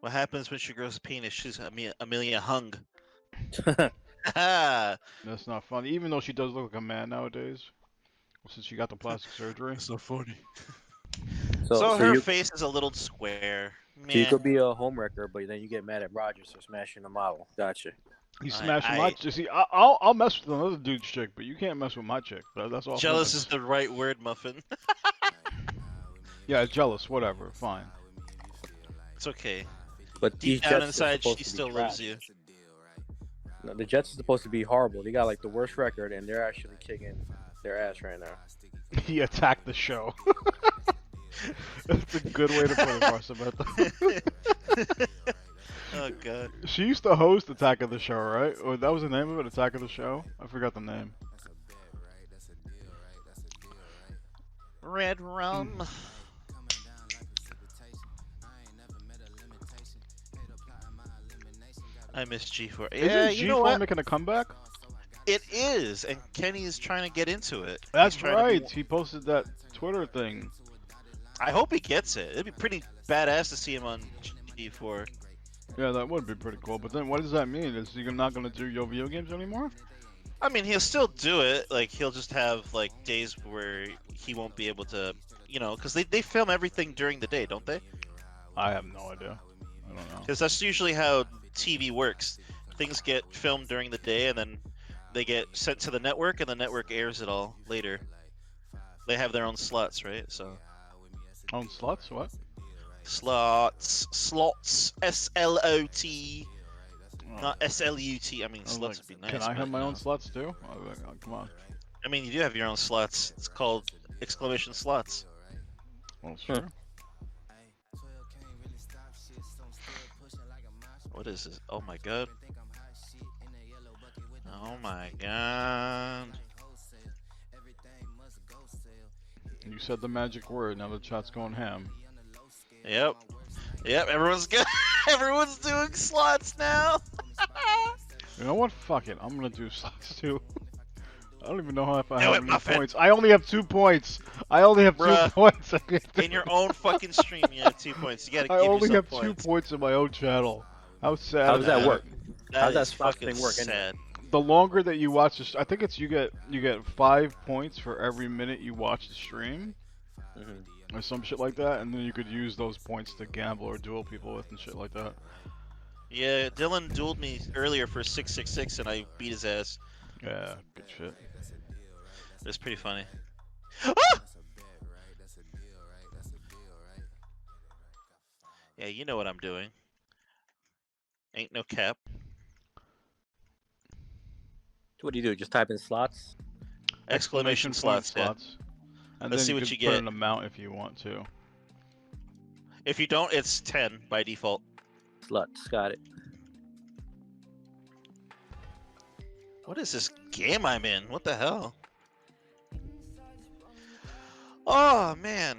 What happens when she grows a penis? She's Amelia hung. Yo. That's not funny, even though she does look like a man nowadays, since she got the plastic surgery. So funny. so So her you, face is a little square. so you Meh. could be a homewrecker, but then you get mad at Rodgers for smashing the model. Gotcha. He I- smashed I- my chick. See, I'll mess with another dude's chick, but you can't mess with my chick. That's all. Jealous is the right word, Muffin. Yeah, jealous. Whatever. Fine. It's okay. But these Deep down Jets are inside, supposed she to be still loves trash. you. No, the Jets are supposed to be horrible. They got like the worst record, and they're actually kicking their ass right now. He attacked the show. That's a good way to put it, Marcebetta. Oh god. She used to host Attack of the Show, right? Or that was the name of it, Attack of the Show? I forgot the name. Red rum. I miss G4. Yeah, Isn't you know G4 what? making a comeback? It is, and Kenny is trying to get into it. That's He's trying to be- right. He posted that Twitter thing. I hope he gets it. It'd be pretty badass to see him on G4. Yeah, that would be pretty cool. But then what does that mean? Is he not going to do Yo video games anymore? I mean, he'll still do it. Like, he'll just have, like, days where he won't be able to, because they film everything during the day, don't they? I have no idea. I don't know. Because that's usually how TV works. Things get filmed during the day, and then they get sent to the network, and the network airs it all later. They have their own slots, right? So Own sluts? What? slots, SLOT. Not SLUT. I mean, I was sluts like, would be nice. can I have but my no. own sluts too? I was like, oh, come on. I mean, you do have your own sluts. It's called exclamation sluts. Well, Hmm. sure. What is this? Oh my god. Oh my god. You said the magic word. Now the chat's going ham. Yep. Yep. Everyone's good. Everyone's doing slots now. You know what? Fuck it. I'm gonna do slots too. I don't even know if I Do have it, any Muffin. points. I only have 2 points. I only have Bruh. 2 points. In your own fucking stream, you have 2 points. You gotta I give only yourself have points. 2 points in my own channel. How sad How is does that that? work? How That does that is slots fucking thing work anyway? sad. The longer that you watch this, I think it's you get 5 points for every minute you watch the stream, Mm-hmm. or some shit like that, and then you could use those points to gamble or duel people with and shit like that. Yeah, Dylan dueled me earlier for 666 and I beat his ass. Yeah, good shit. It was pretty funny. Yeah, you know what I'm doing. Ain't no cap. So what do you do? Just type in slots? Exclamation point slots, yeah. slots. And Let's then see you what could you put get. an amount if you want to. If you don't, it's 10 by default. Sluts. Got it. What is this game I'm in? What the hell? Oh, man.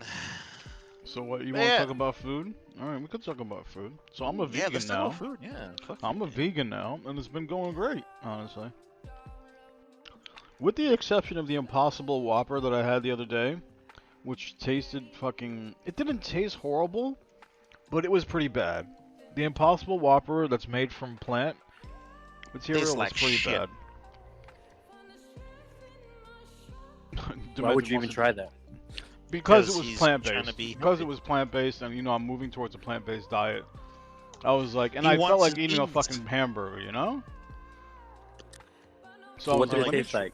So what, you But want to yeah. talk about food? Alright, we could talk about food. So I'm a Yeah, vegan let's talk now. about food. Yeah, fuck I'm you, a man. vegan now, and it's been going great, honestly. With the exception of the Impossible Whopper that I had the other day, which tasted fucking... It didn't taste horrible, but it was pretty bad. The Impossible Whopper that's made from plant material Tastes was like pretty shit. bad. Why would Demented you even wants to- try that? Because it was he's plant-based. trying to be Because healthy. it was plant-based, and you know I'm moving towards a plant-based diet. I was like, and He I felt wants like his eating a beans. fucking hamburger, you know? So, So I what was did like, it let me taste like?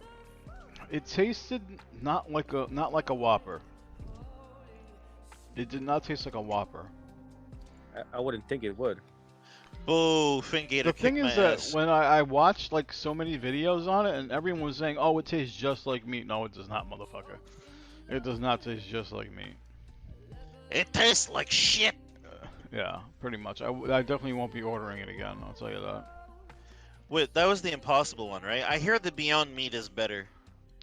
It tasted not like a Whopper. It did not taste like a Whopper. I wouldn't think it would. Boo, Fingator The thing kicked my is that ass. when I watched like so many videos on it, and everyone was saying, "Oh, it tastes just like meat." No, it does not, motherfucker. It does not taste just like meat. It tastes like shit. Yeah, pretty much. I definitely won't be ordering it again. I'll tell you that. Wait, that was the Impossible one, right? I hear the Beyond Meat is better.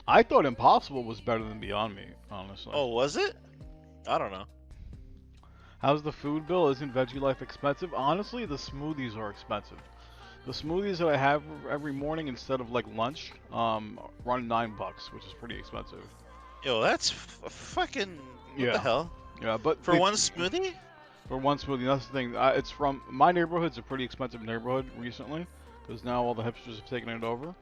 I thought Impossible was better than Beyond Meat, honestly. Oh, was it? I don't know. How's the food bill? Isn't Veggie Life expensive? Honestly, the smoothies are expensive. The smoothies that I have every morning instead of like lunch, run $9, which is pretty expensive. Yo, that's fucking. What Yeah. the hell? Yeah, but For one smoothie? For one smoothie, that's the thing. It's from my neighborhood's a pretty expensive neighborhood recently, because now all the hipsters have taken it over.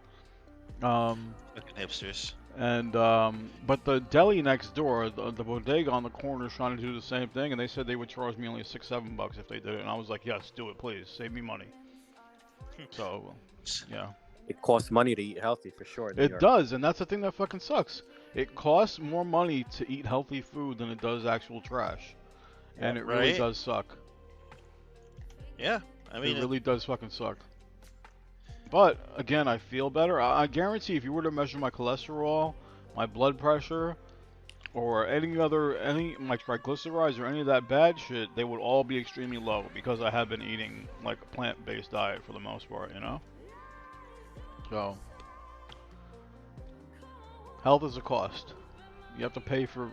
Fucking hipsters. And but the deli next door, the bodega on the corner, is trying to do the same thing, and they said they would charge me only $6-7 if they did it, and I was like, yes, do it, please, save me money. So, yeah. It costs money to eat healthy for sure. in New It York. does, and that's the thing that fucking sucks. It costs more money to eat healthy food than it does actual trash. And it really Right? does suck. Yeah, I mean, It really does fucking suck. But, again, I feel better. I guarantee if you were to measure my cholesterol, my blood pressure, or my triglycerides or any of that bad shit, they would all be extremely low because I have been eating, like, a plant-based diet for the most part, you know? So, health is a cost. You have to pay for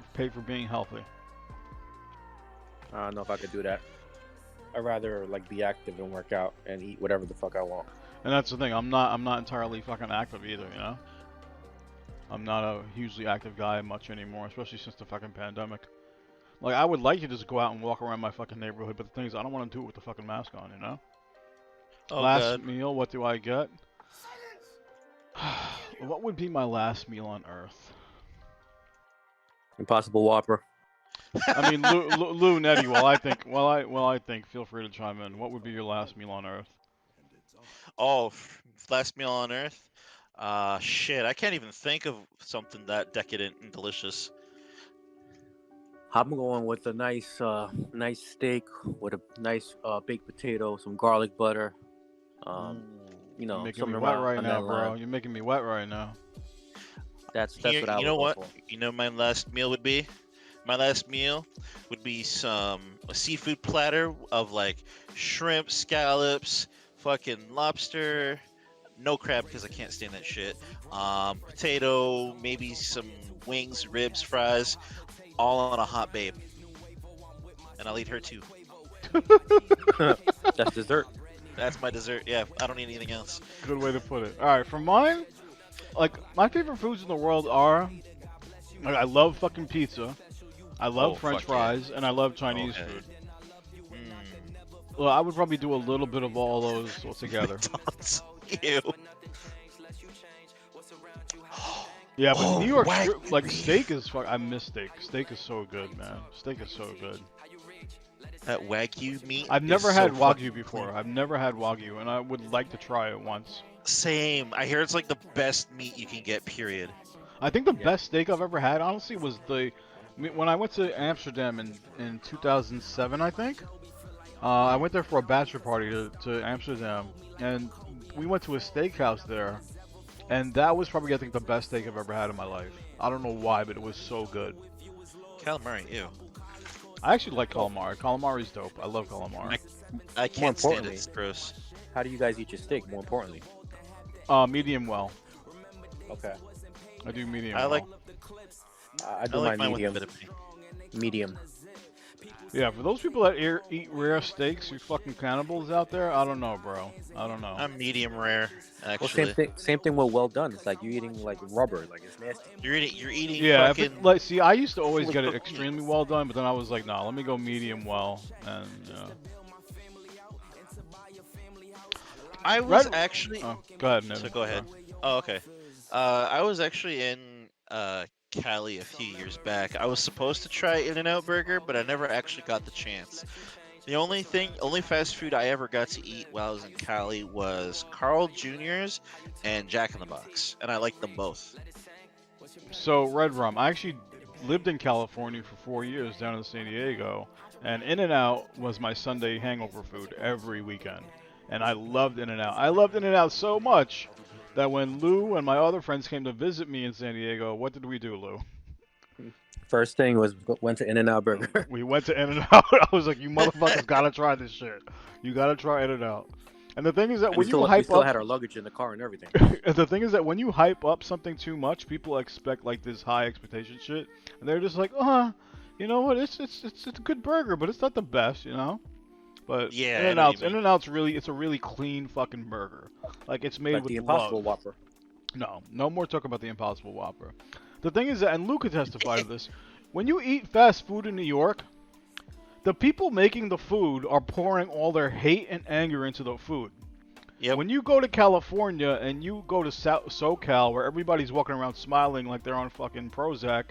being healthy. I don't know if I could do that. I'd rather like be active and work out and eat whatever the fuck I want. And that's the thing. I'm not entirely fucking active either, you know? I'm not a hugely active guy much anymore, especially since the fucking pandemic. Like, I would like to just go out and walk around my fucking neighborhood, but the thing is, I don't want to do it with the fucking mask on, you know? oh Last god. meal, what do I get? What would be my last meal on Earth? Impossible Whopper. I mean, Lou and Eddie, while I think, feel free to chime in. What would be your last meal on Earth? Oh, last meal on Earth? Shit, I can't even think of something that decadent and delicious. I'm going with a nice steak with a nice baked potato, some garlic butter, You You're know, making me something wet right around now, that bro. line. You're making me wet right now. That's Here, what I you would know go what? for. You know my last meal would be? My last meal would be a seafood platter of like shrimp, scallops, fucking lobster, no crab because I can't stand that shit. Potato, maybe some wings, ribs, fries, all on a hot babe, and I'll eat her too. That's dessert. That's my dessert. Yeah, I don't need anything else. Good way to put it. All right, for mine, like my favorite foods in the world are, like, I love fucking pizza. I love Oh French fuck yeah. fries, and I love Chinese Okay. food. Mm. Well, I would probably do a little bit of all those together. McDonald's. Ew. Yeah, but New Oh, York Wagyu strip, like beef. steak is fuck. I miss steak. Steak is so good, man. Steak is so good. That Wagyu meat. I've is never so had fucking Wagyu before. clean. I've never had Wagyu, and I would like to try it once. Same. I hear it's like the best meat you can get. Period. I think the Yeah. best steak I've ever had, honestly, was when I went to Amsterdam in 2007, I think. I went there for a bachelor party to Amsterdam, and we went to a steakhouse there, and that was probably, I think, the best steak I've ever had in my life. I don't know why, but it was so good. Calamari. Ew. I actually like calamari. Calamari's dope. I love calamari. I can't stand it. importantly- It's gross. How do you guys eat your steak? More importantly. Medium well. Okay. I do medium I well. like. I I do like my mine with a medium. bit of meat. Medium. Yeah, for those people that eat rare steaks, you fucking cannibals out there, I don't know, bro. I don't know. I'm medium rare, Well, actually. same thing with well done. It's like you're eating like rubber. Like it's nasty. You're eating Yeah, if fucking. it, like, see, I used to always get it Fully cooked meat. extremely well done, but then I was like, nah, let me go medium well, and I was Red- actually. oh, go ahead, Nick. So go ahead. Oh, okay. I was actually in Cali a few years back. I was supposed to try In-N-Out Burger, but I never actually got the chance. The only fast food I ever got to eat while I was in Cali was Carl Jr.'s and Jack in the Box, and I liked them both. So, Red Rum, I actually lived in California for 4 years down in San Diego, and In-N-Out was my Sunday hangover food every weekend. And I loved In-N-Out. I loved In-N-Out so much that when Lou and my other friends came to visit me in San Diego, what did we do, Lou? First thing was went to In-N-Out Burger. We went to In-N-Out. I was like, you motherfuckers gotta try this shit. You gotta try In-N-Out. And the thing is that And when you we hype still up... had our luggage in the car and everything. The thing is that when you hype up something too much, people expect like this high expectation shit, and they're just like, you know what? It's a good burger, but it's not the best, you know. But Yeah, I know what you mean. In-N-Out's really, it's a really clean fucking burger. Like it's made Like with the Impossible love. Whopper. No more talk about the Impossible Whopper. The thing is that, and Luke could testify to this, when you eat fast food in New York, the people making the food are pouring all their hate and anger into the food. Yep. When you go to California and you go to SoCal where everybody's walking around smiling like they're on fucking Prozac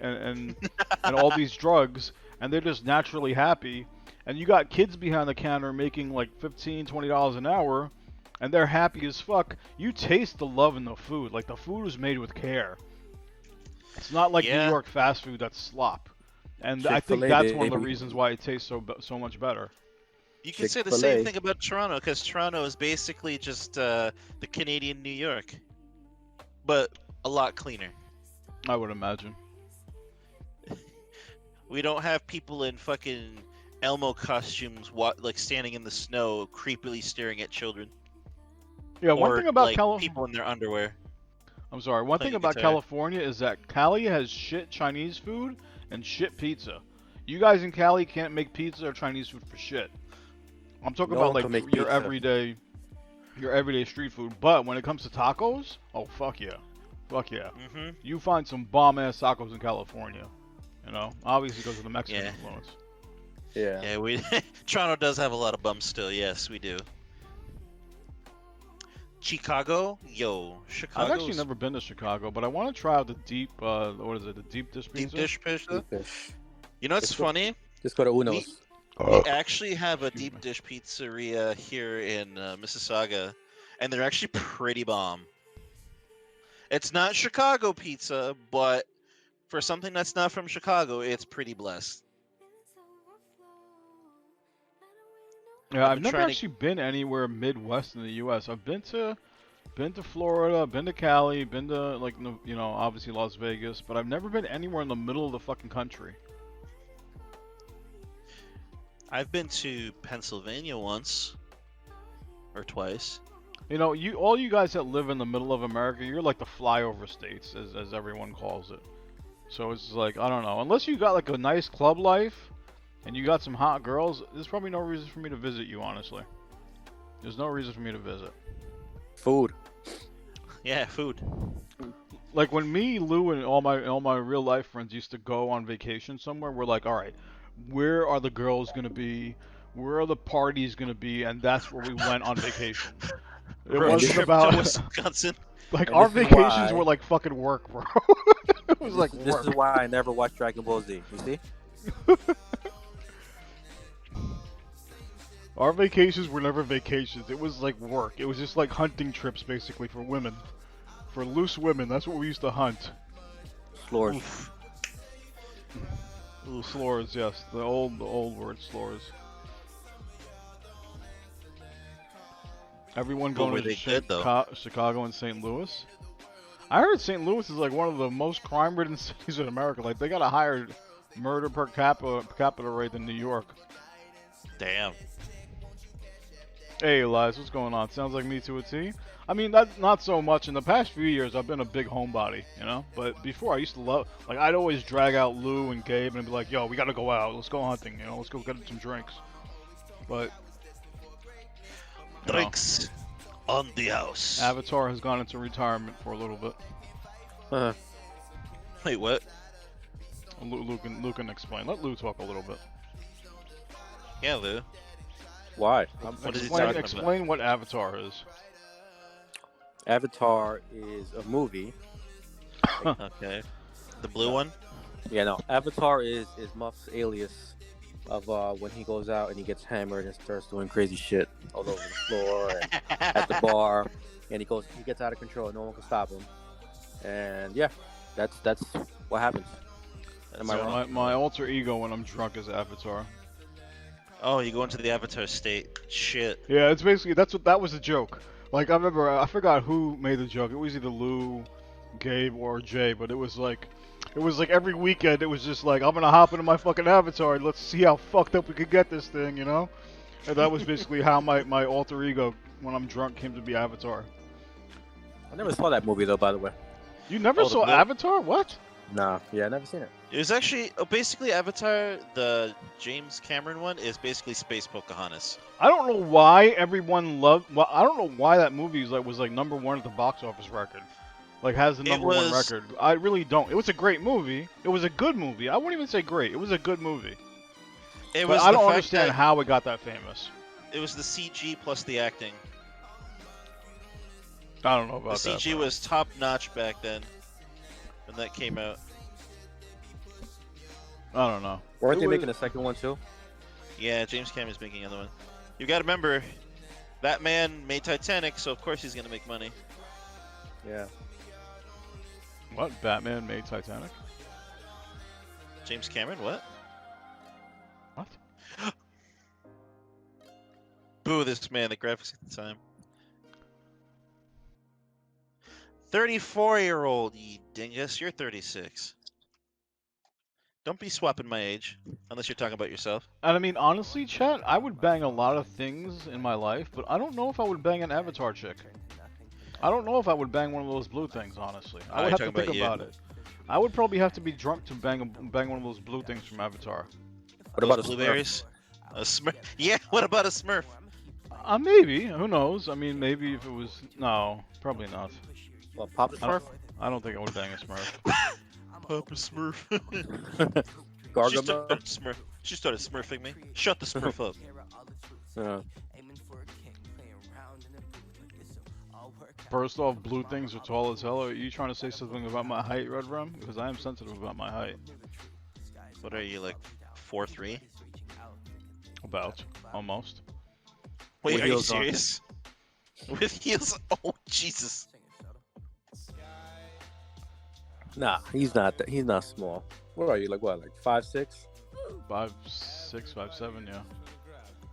and all these drugs, and they're just naturally happy, and you got kids behind the counter making like $15, $20 an hour, and they're happy as fuck, you taste the love in the food. Like the food is made with care. It's not like New Yeah. York fast food that's slop. And I think Chick-fil-A, that's one of the baby. reasons why it tastes so much better. You can say the Chick-fil-A. same thing about Toronto, because Toronto is basically just the Canadian New York, but a lot cleaner. I would imagine. We don't have people in fucking Elmo costumes, like standing in the snow, creepily staring at children. Yeah, one or, thing about like, California. people in their underwear. I'm sorry. One thing playing about guitar. California is that Cali has shit Chinese food and shit pizza. You guys in Cali can't make pizza or Chinese food for shit. I'm talking No about one can like make your pizza. everyday street food. But when it comes to tacos, oh fuck yeah, Mm-hmm. you find some bomb ass tacos in California. You know, obviously because of the Mexican Yeah. influence. Yeah. Yeah, we Toronto does have a lot of bums still. Yes, we do. Chicago, Chicago. I've actually never been to Chicago, but I want to try out the deep. What is it? The deep dish pizza. deep dish pizza. Deep dish. You know what's It's good. funny? Just go to Uno's. We actually have a deep dish pizzeria here in Mississauga, and they're actually pretty bomb. It's not Chicago pizza, but for something that's not from Chicago, it's pretty blessed. Yeah, I've I've been never trying to- actually been anywhere Midwest in the U.S. I've been to Florida, been to Cali, been to like obviously Las Vegas, but I've never been anywhere in the middle of the fucking country. I've been to Pennsylvania once or twice. All you guys that live in the middle of America, you're like the flyover states, as everyone calls it. So it's like, I don't know, unless you got like a nice club life and you got some hot girls, there's probably no reason for me to visit you, honestly. There's no reason for me to visit. Food. Yeah, food. Like when me, Lou, and all my real life friends used to go on vacation somewhere, we're like, all right, where are the girls gonna be? Where are the parties gonna be? And that's where we went on vacation. It Road wasn't trip about to Wisconsin. like And our this is vacations why- were like fucking work, bro. It was like This work. is why I never watched Dragon Ball Z. You see? Our vacations were never vacations. It was like work. It was just like hunting trips, basically, for women, for loose women. That's what we used to hunt. Floors. Oof. Slores, yes, the old word slores. Everyone But were going to they good, though? Chicago and St. Louis. I heard St. Louis is like one of the most crime-ridden cities in America. Like they got a higher murder per capita rate than New York. Damn. Hey, Elias, what's going on? Sounds like me to a T. I mean, that's not so much. In the past few years, I've been a big homebody, But before, I used to love, like, I'd always drag out Lou and Gabe and be like, yo, we gotta go out. Let's go hunting, Let's go get some drinks. But, Drinks on the house. Avatar has gone into retirement for a little bit. Uh, Wait, what? Lou can explain. Let Lou talk a little bit. Yeah, Lou. why? What is he Explain, talking explain what Avatar is. Avatar is a movie. Okay. The blue one? Yeah, no. Avatar is Muff's alias of when he goes out and he gets hammered and starts doing crazy shit all over the floor and at the bar, and he gets out of control. No one can stop him. And yeah, that's what happens. Am I So wrong? My alter ego when I'm drunk is Avatar. Oh, you go into the Avatar state. Shit. Yeah, it's basically that was a joke. Like I remember, I forgot who made the joke. It was either Lou, Gabe, or Jay, but it was like every weekend. It was just like, I'm gonna hop into my fucking Avatar and let's see how fucked up we could get this thing, And that was basically how my alter ego when I'm drunk came to be Avatar. I never saw that movie though, by the way. You never Oh, the saw blue- Avatar? What? Nah, yeah, I never seen it. It was actually basically Avatar, the James Cameron one, is basically Space Pocahontas. I don't know why everyone loved. Well, I don't know why that movie was like number one at the box office record. Like has the It number one was- record. I really don't. It was a great movie. It was a good movie. I wouldn't even say great. It was a good movie. It But was I the don't fact understand that how it got that famous. it was the CG plus the acting. I don't know The about that. CG bro. was top notch back then when that came out. I don't know. Weren't It they was- making a second one too? Yeah, James Cameron's making another one. You got to remember, that man made Titanic, so of course he's gonna make money. Yeah. What? Batman made Titanic? James Cameron, what? What? Boo this man, the graphics at the time. 34-year-old, you dingus. You're 36. Don't be swapping my age, unless you're talking about yourself. And I mean, honestly, chat, I would bang a lot of things in my life, but I don't know if I would bang an Avatar chick. I don't know if I would bang one of those blue things, honestly. I Oh, would you're have to talking think about about it. I would probably have to be drunk to bang one of those blue things from Avatar. What about a blueberries? A Smurf? Yeah, what about a Smurf? Maybe. Who knows? I mean, maybe if it was... No, probably not. Well, Pop Smurf? I don't think I would bang a Smurf. Papa Smurf. she Gargamel? started Smurf. She started smurfing me. Shut the Smurf up. First off, blue things are tall as hell. Are you trying to say something about my height, Red Rum? Because I am sensitive about my height. What are you, like 4'3"? About. Almost. Wait, With are you heels on. serious? With heels? Oh, Jesus. Nah, he's not. He's not small. What are you? Like what? Like 5'6"? 5'6", 5'7", yeah.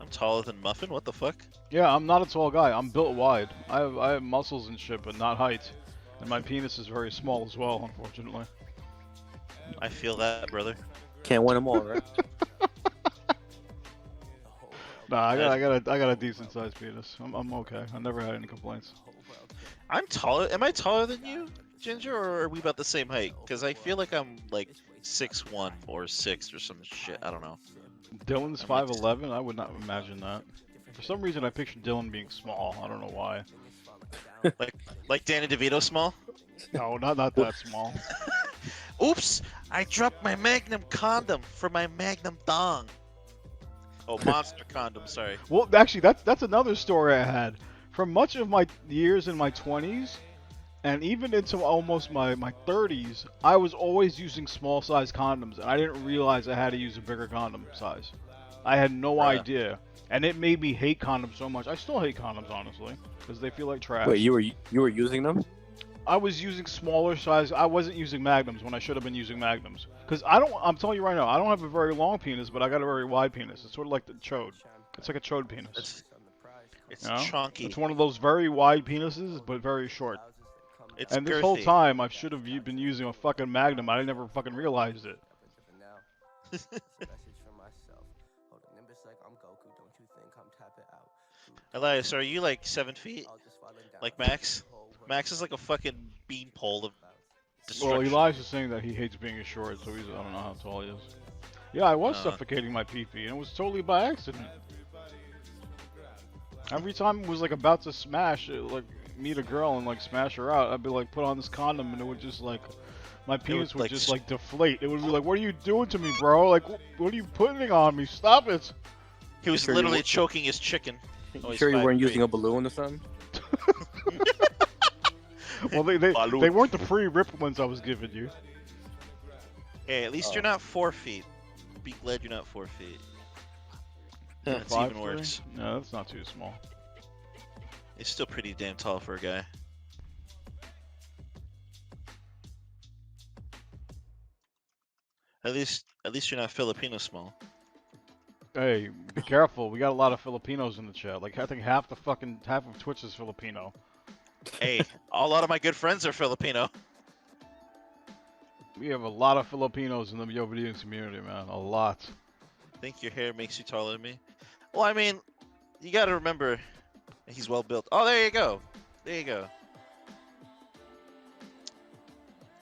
I'm taller than Muffin. What the fuck? Yeah, I'm not a tall guy. I'm built wide. I have muscles and shit, but not height. And my penis is very small as well, unfortunately. I feel that, brother. Can't win them all, right? Nah, I got a decent sized penis. I'm okay. I never had any complaints. I'm taller. Am I taller than you, Ginger, or are we about the same height? Because I feel like I'm like 6'1" or 6 or some shit. I don't know. Dylan's 5'11". I would not imagine that. For some reason, I pictured Dylan being small. I don't know why. Like Danny DeVito small? No, not that small. Oops! I dropped my Magnum condom for my Magnum thong. Oh, monster condom. Sorry. Well, actually, that's another story I had. For much of my years in my 20s, and even into almost my 30s, I was always using small size condoms, and I didn't realize I had to use a bigger condom size. I had no Bruh. idea, and it made me hate condoms so much. I still hate condoms, honestly, because they feel like trash. Wait, you were using them? I was using smaller size. I wasn't using magnums when I should have been using magnums. Because I'm telling you right now, I don't have a very long penis, but I got a very wide penis. It's sort of like the chode. It's like a chode penis. It's You know? chunky. It's one of those very wide penises, but very short. It's And this girthy. whole time, I should have been using a fucking magnum. I never fucking realized it. Elias, are you like 7 feet? Like Max? Max is like a fucking beanpole of Well, destruction. Elias is saying that he hates being short, so I don't know how tall he is. Yeah, I was Uh. suffocating my pee-pee, and it was totally by accident. Every time it was like about to smash, like meet a girl and like smash her out, I'd be like, put on this condom, and it would just like, my penis would like just like deflate. It would be like, what are you doing to me, bro? Like, what are you putting on me? Stop it! He was Sure you literally were- choking his chicken. Oh, You he's sure you weren't 5'3". using a balloon or something? Well, they Balloon. weren't the pre-ripped ones I was giving you. Hey, at least Oh. you're not 4 feet. Be glad you're not 4 feet. Yeah, That's even 5'3"? worse. No, that's not too small. It's still pretty damn tall for a guy. At least you're not Filipino small. Hey, be careful. We got a lot of Filipinos in the chat. Like, I think half of Twitch is Filipino. Hey, a lot of my good friends are Filipino. We have a lot of Filipinos in the Yo Videos community, man. A lot. Think your hair makes you taller than me? Well, I mean, you got to remember, he's well built. Oh, there you go. There you go.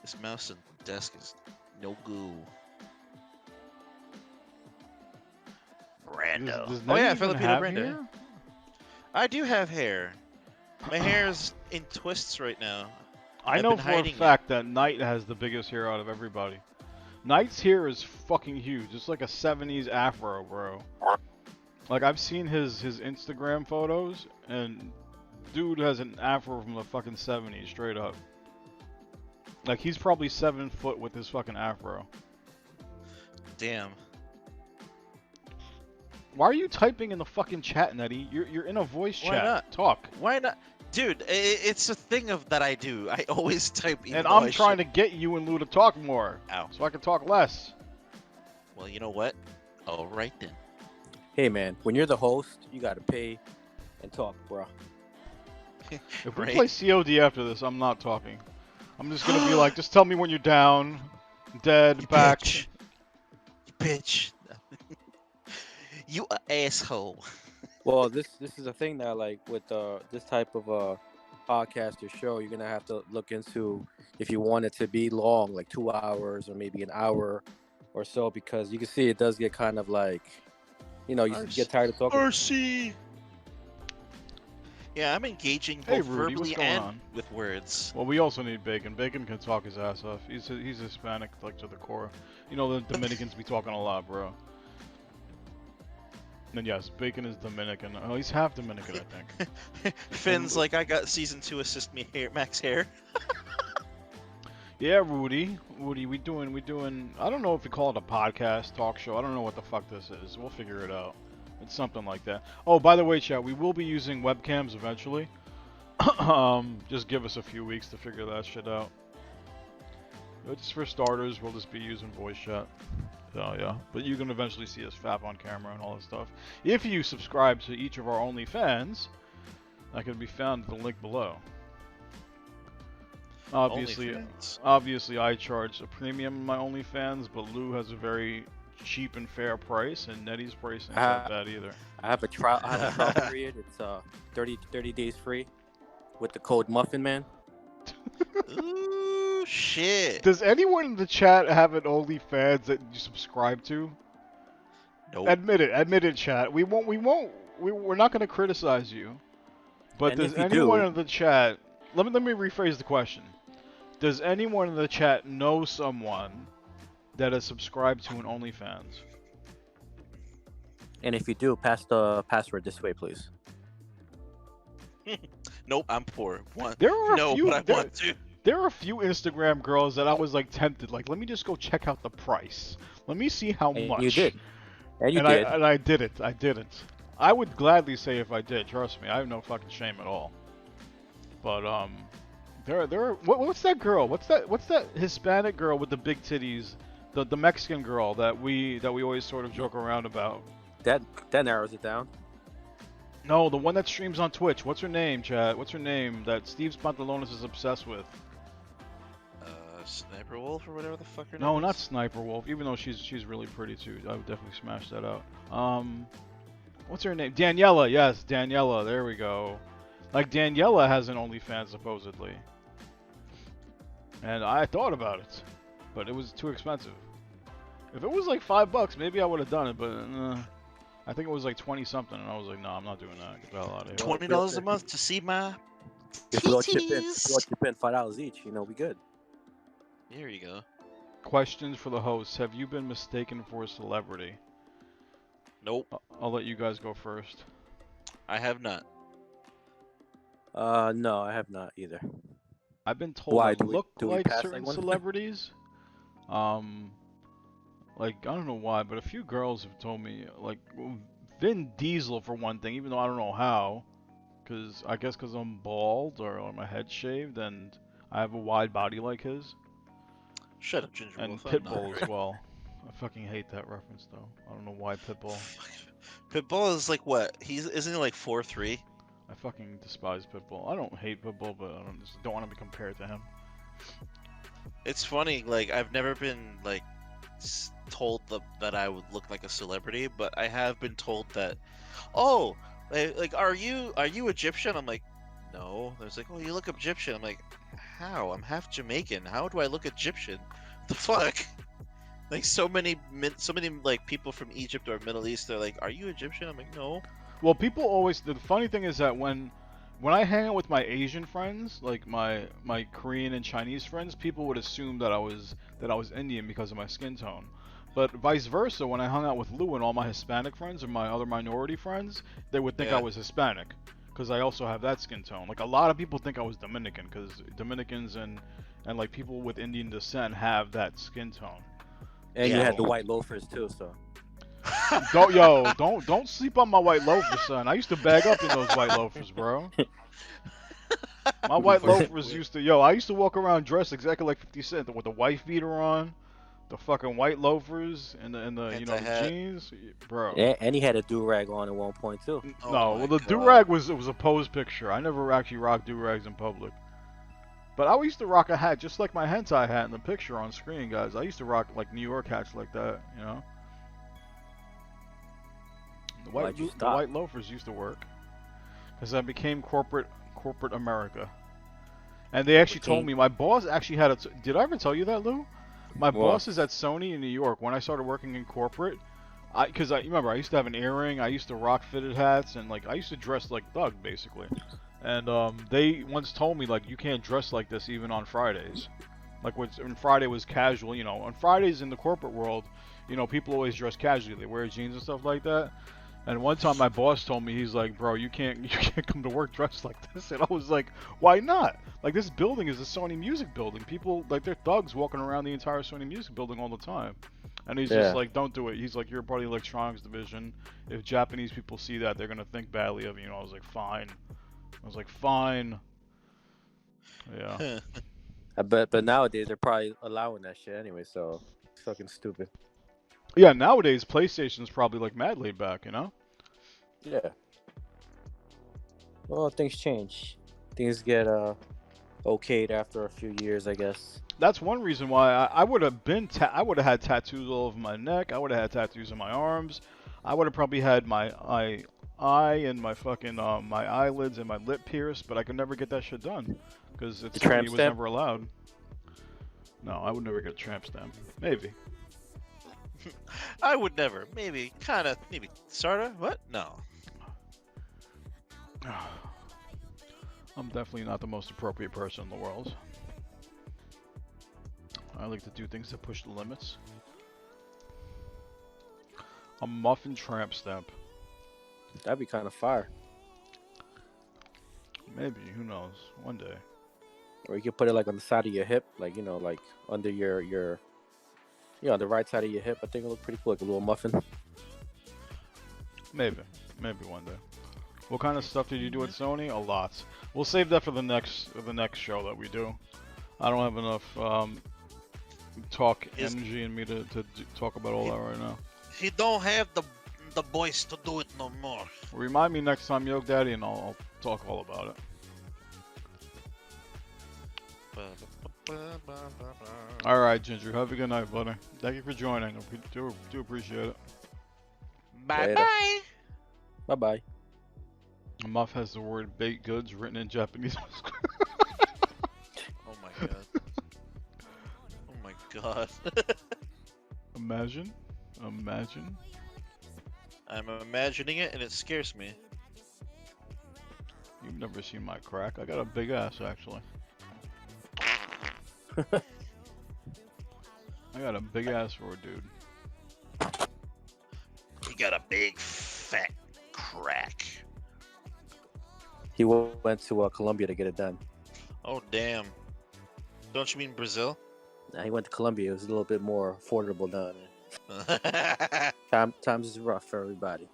This mouse and desk is no goo. Brando. Does Oh Nettie yeah, even Filipino have Brando. hair? I do have hair. My hair is in twists right now. I I've know been for a hiding it. fact that Knight has the biggest hair out of everybody. Knight's hair is fucking huge. It's like a 70s afro, bro. Like, I've seen his Instagram photos, and dude has an afro from the fucking 70s, straight up. Like, he's probably 7 foot with his fucking afro. Damn. Why are you typing in the fucking chat, Nettie? You're in a voice Why chat. not? Talk. Why not? Dude, it's a thing that I do. I always type even And though I'm I trying should- to get you and Lou to talk more, Ow. so I can talk less. Well, you know what? All right then. Hey man, when you're the host, you gotta pay and talk, bro. If we Right? play COD after this, I'm not talking. I'm just gonna be like, just tell me when you're down, dead, You back. bitch. You bitch. You a asshole. Well, this is a thing now. Like with this type of podcast or show, you're gonna have to look into if you want it to be long, like 2 hours or maybe an hour or so, because you can see it does get kind of like, you know, you get tired of talking. RC. Yeah, I'm engaging Hey, both Rudy, what's verbally going and on? with words. Well, we also need Bacon. Bacon can talk his ass off. He's Hispanic, like, to the core. You know, the Dominicans be talking a lot, bro. And yes, Bacon is Dominican. Oh, he's half Dominican, I think. Finn's like, I got season 2 assist me hair, max hair. Yeah, Rudy, we doing. I don't know if we call it a podcast, talk show. I don't know what the fuck this is. We'll figure it out. It's something like that. Oh, by the way, chat, we will be using webcams eventually. Just give us a few weeks to figure that shit out. But just for starters, we'll just be using voice chat. So yeah, but you can eventually see us fap on camera and all that stuff. If you subscribe to each of our OnlyFans, that can be found at the link below. OnlyFans. Obviously, I charge a premium in my OnlyFans, but Lou has a very cheap and fair price, and Nettie's price ain't that bad either. I have a trial period. It's 30 days free with the code Muffin Man. Ooh, shit. Does anyone in the chat have an OnlyFans that you subscribe to? Nope. Admit it, chat. We're not gonna criticize you. But And does if you anyone do- in the chat? Let me rephrase the question. Does anyone in the chat know someone that is subscribed to an OnlyFans? And if you do, pass the password this way, please. Nope, I'm poor. Want There are a no, few. but I want to. There are a few Instagram girls that I was like tempted. Like, let me just go check out the price. Let me see how And much. you did. And you and did. I didn't. I didn't. I would gladly say if I did. Trust me, I have no fucking shame at all. But what's that girl? What's that Hispanic girl with the big titties? The Mexican girl that we always sort of joke around about. That narrows it down. No, the one that streams on Twitch. What's her name, Chad? What's her name that Steve Pantalones is obsessed with? Sniper Wolf or whatever the fuck her No, name not is. Sniper Wolf. Even though she's really pretty too, I would definitely smash that out. What's her name? Daniela. Yes, Daniela. There we go. Like Daniela has an OnlyFans supposedly, and I thought about it, but it was too expensive. If it was like $5, maybe I would have done it, but I think it was like 20 something, and I was like, no, I'm not doing that. Get the hell out of here. $20 a month to see my If we all chip titties. in $5 each, we good. Here you go. Questions for the hosts. Have you been mistaken for a celebrity? Nope, I'll let you guys go first. I have not. No, I have not either. I've been told Why? I Do we- look do we like pass certain like one? celebrities. Like I don't know why, but a few girls have told me, like Vin Diesel for one thing, even though I don't know how, because I'm bald or my head shaved and I have a wide body like his, Shut up, Ginger and Wolf. I'm not Pitbull right. as well. I fucking hate that reference though. I don't know why Pitbull. Pitbull is like what? Isn't he like 4'3"? I fucking despise Pitbull. I don't hate Pitbull, but I just don't want to be compared to him. It's funny, like I've never been like told that I would look like a celebrity, but I have been told that, oh, like are you Egyptian? I'm like, no. There's like, oh, you look Egyptian. I'm like, how? I'm half Jamaican. How do I look Egyptian? The fuck? Like so many like people from Egypt or Middle East, they're like, are you Egyptian? I'm like, no. Well, people always. The funny thing is that when I hang out with my Asian friends, like my Korean and Chinese friends, people would assume that I was Indian because of my skin tone. But vice versa, when I hung out with Lou and all my Hispanic friends and my other minority friends, they would think I was Hispanic because I also have that skin tone. Like a lot of people think I was Dominican because Dominicans and like people with Indian descent have that skin tone. And you Yeah. had the white loafers too, so. Don't sleep on my white loafers, son. I used to bag up in those white loafers, bro. My white loafers I used to walk around dressed exactly like 50 Cent with the wife beater on, the fucking white loafers, and the Hentai hat. jeans, bro. And he had a do-rag on at one point too. Oh No, my well the God. do-rag was a pose picture. I never actually rocked do-rags in public. But I used to rock a hat just like my hentai hat in the picture on screen, guys. I used to rock like New York hats like that, The Why'd you the stop? white loafers used to work because I became corporate America. And they actually told me my boss actually had did I ever tell you that, Lou? My What? boss is at Sony in New York. When I started working in corporate, because I remember I used to have an earring, I used to rock fitted hats, and like I used to dress like Doug basically. And they once told me like you can't dress like this even on Fridays. Like when Friday was casual, on Fridays in the corporate world, people always dress casually. They wear jeans and stuff like that. And one time my boss told me, he's like, bro, you can't come to work dressed like this. And I was like, why not? Like this building is a Sony Music building. People, like they're thugs walking around the entire Sony Music building all the time. And he's just like, don't do it. He's like, you're part of the electronics division. If Japanese people see that, they're going to think badly of you. I was like, fine. Yeah. But nowadays they're probably allowing that shit anyway, so it's fucking stupid. Yeah, nowadays PlayStation's probably like mad laid back, you know? Yeah. Well, things change. Things get okayed after a few years, I guess. That's one reason why I would have been I would have had tattoos all over my neck. I would have had tattoos on my arms. I would have probably had my eye and my fucking my eyelids and my lip pierced, but I could never get that shit done because The it's tramp Sony was stamp? never allowed. No, I would never get a tramp stamp. Maybe. I would never. Maybe, kind of, maybe, sorta. What? No. I'm definitely not the most appropriate person in the world. I like to do things that push the limits. A muffin tramp stamp. That'd be kind of fire. Maybe, who knows? One day. Or you could put it like on the side of your hip, like like under your on the right side of your hip. I think it look pretty cool, like a little muffin. Maybe one day. What kind of stuff did you do at Sony? A lot. We'll save that for the next show that we do. I don't have enough talk energy in me to talk about all that right now. He don't have the voice to do it no more. Remind me next time, Yoke Daddy, and I'll talk all about it. All right, Ginger. Have a good night, buddy. Thank you for joining. I do appreciate it. Bye bye. Bye bye. Muff has the word baked goods written in Japanese. Oh my god. Oh my god. Imagine. I'm imagining it and it scares me. You've never seen my crack. I got a big ass, actually. I got a big ass for a dude. He got a big fat crack. He went to Colombia to get it done. Oh damn. Don't you mean Brazil? Nah, he went to Colombia. It was a little bit more affordable down there. Times is rough for everybody.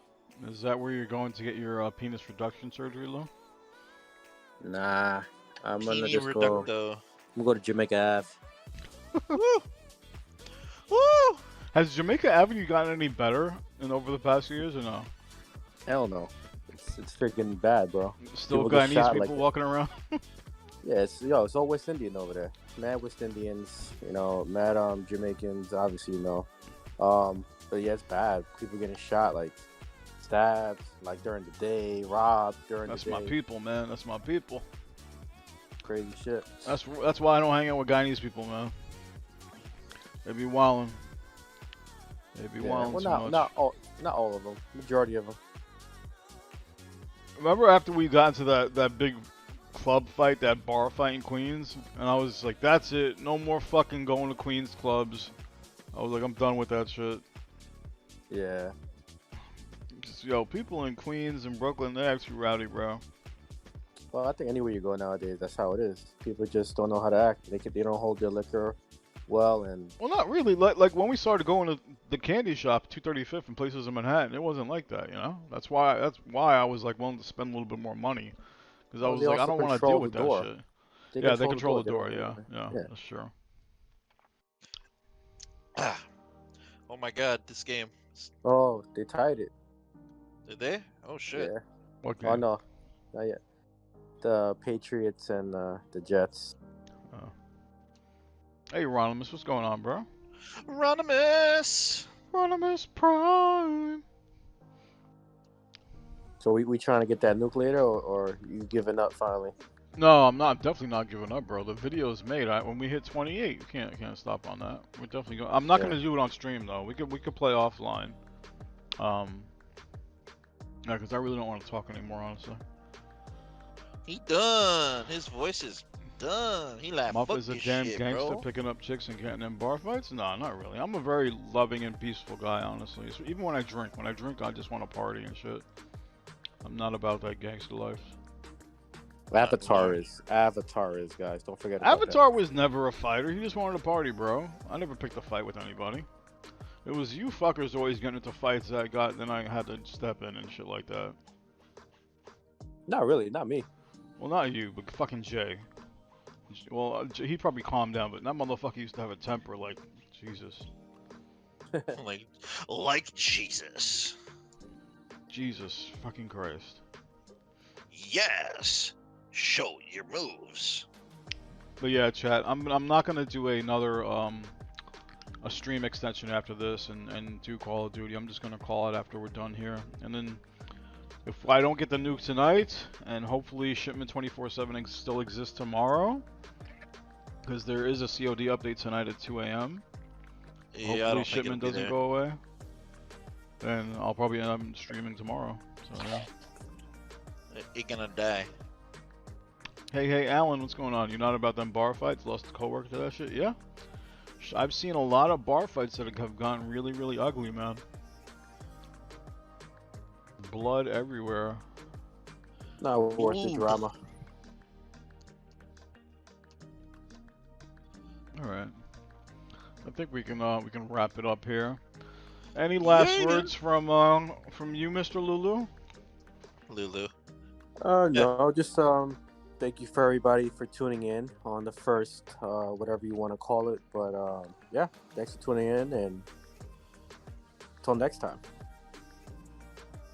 Is that where you're going to get your penis reduction surgery, Lou? Nah, I'm gonna Peeny just go. reducto. I'm gonna go to Jamaica Ave. Woo! Woo! Has Jamaica Avenue gotten any better over the past few years or no? Hell no. It's freaking bad, bro. Still People get Guyanese shot people like that. walking around? Yeah, it's all West Indian over there. Mad West Indians, mad Jamaicans, obviously, but yeah, it's bad. People getting shot, like stabbed, like during the day, robbed during That's the day. my people, man. That's my people. Crazy shit. That's why I don't hang out with Guyanese people, man. They be wildin'. They be wildin' well, too much. not all of them. Majority of them. Remember after we got into that big club fight, that bar fight in Queens, and I was like, that's it. No more fucking going to Queens clubs. I was like, I'm done with that shit. Yeah. Just, people in Queens and Brooklyn, they're actually rowdy, bro. Well, I think anywhere you go nowadays, that's how it is. People just don't know how to act. They don't hold their liquor well, and Well, not really. Like when we started going to the candy shop, 235th and places in Manhattan, it wasn't like that, That's why I was like willing to spend a little bit more money, because I was they like, I also don't want to control deal with the that door. shit. They control the door. Yeah, that's true. Oh my god, this game. Oh, they tied it. Did they? Oh shit. Yeah. What Oh game? no, not yet. The Patriots and the Jets. Hey, Ronimus, what's going on, bro? Ronimus! Ronimus Prime. So we trying to get that nucleator, or you giving up finally? No, I'm not. Definitely not giving up, bro. The video's made. When we hit 28, you can't stop on that. We're definitely going. I'm not gonna do it on stream though. We could play offline. Yeah, because I really don't want to talk anymore, honestly. He done. His voice is done. He like Muff fuck is a this damn shit, gangster bro. picking up chicks and getting in bar fights? No, not really. I'm a very loving and peaceful guy, honestly. So even when I drink, I just want to party and shit. I'm not about that gangster life. Avatar is, guys. Don't forget about Avatar was never a fighter. He just wanted to party, bro. I never picked a fight with anybody. It was you fuckers always getting into fights that then I had to step in and shit like that. that. Not really, not me. Well, not you, but fucking Jay. Well, he probably calmed down, but that motherfucker used to have a temper like Jesus. like Jesus. Jesus fucking Christ. Yes. Show your moves. But yeah, chat. I'm not gonna do another a stream extension after this and do Call of Duty. I'm just gonna call it after we're done here, and then if I don't get the nuke tonight, and hopefully shipment 24/7 still exists tomorrow, because there is a COD update tonight at 2 a.m. Yeah, I Hopefully don't think it'll shipment be doesn't there. go away. Then I'll probably end up streaming tomorrow. So yeah. You're gonna die. Hey, Alan, what's going on? You not about them bar fights? Lost a coworker to that shit? Yeah. I've seen a lot of bar fights that have gotten really, really ugly, man. Blood everywhere. Not worth the Ooh. drama. All right. I think we can wrap it up here. Any last Yeah. words from you, Mr. Lulu? Lulu. No, just thank you for everybody for tuning in on the first whatever you want to call it. But yeah, thanks for tuning in, and until next time.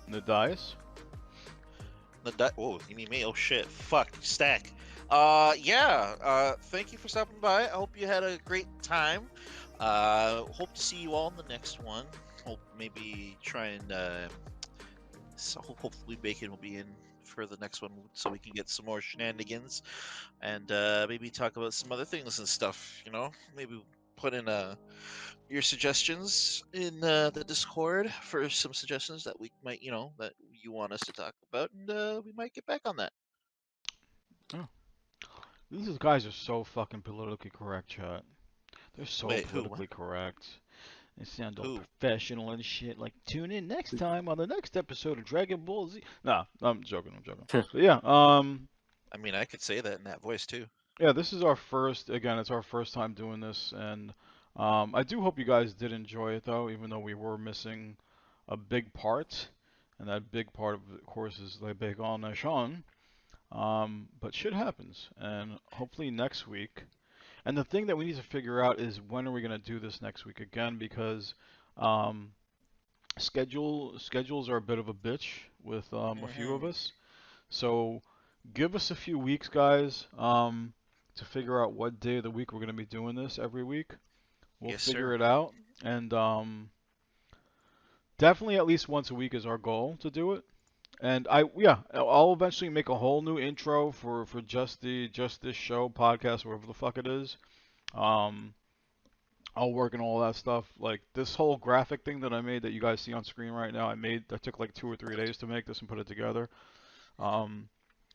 The dice. Whoa, you mean me? Oh shit. Fuck. Stack. Thank you for stopping by. I hope you had a great time. Hope to see you all in the next one. Hope maybe try and hopefully Bacon will be in for the next one so we can get some more shenanigans and maybe talk about some other things and stuff, you know? Maybe put in your suggestions in the Discord for some suggestions that we might, that you want us to talk about, and we might get back on that. Oh. These guys are so fucking politically correct, chat. They're so Wait, who? politically correct. They sound all Who? professional and shit. Like, tune in next time on the next episode of Dragon Ball Z. Nah, I'm joking. But yeah, I mean, I could say that in that voice too. yeah, this is our first. Again, it's our first time doing this, and I do hope you guys did enjoy it, though, even though we were missing a big part, and that big part, of course, is Le Bacon Nation. But shit happens, and hopefully next week. And the thing that we need to figure out is when are we gonna do this next week again, because um, schedules are a bit of a bitch with a few of us. So give us a few weeks, guys, to figure out what day of the week we're gonna be doing this every week. We'll Yes, figure sir. it out, and definitely at least once a week is our goal to do it. And I'll eventually make a whole new intro for just this show podcast, whatever the fuck it is. Um, I'll work on all that stuff. Like this whole graphic thing that I made that you guys see on screen right now, that took like 2 or 3 days to make this and put it together. And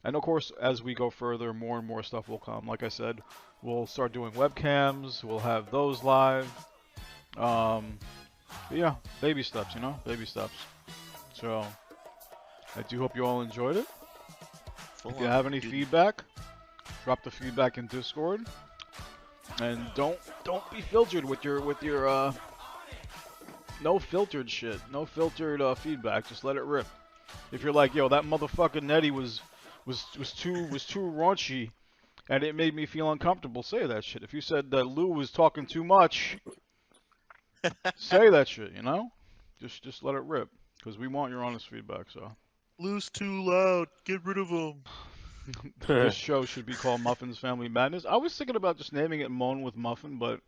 of course, as we go further, more and more stuff will come. Like I said, we'll start doing webcams. We'll have those live. Yeah, baby steps, baby steps. So I do hope you all enjoyed it. If you have any feedback, drop the feedback in Discord. And don't be filtered with your no filtered shit, no filtered feedback. Just let it rip. If you're like, yo, that motherfucker Nettie was too raunchy, and it made me feel uncomfortable, say that shit. If you said that Lou was talking too much, say that shit. Just let it rip, because we want your honest feedback. So. Lou's too loud. Get rid of him. This show should be called Muffin's Family Madness. I was thinking about just naming it Moan with Muffin, but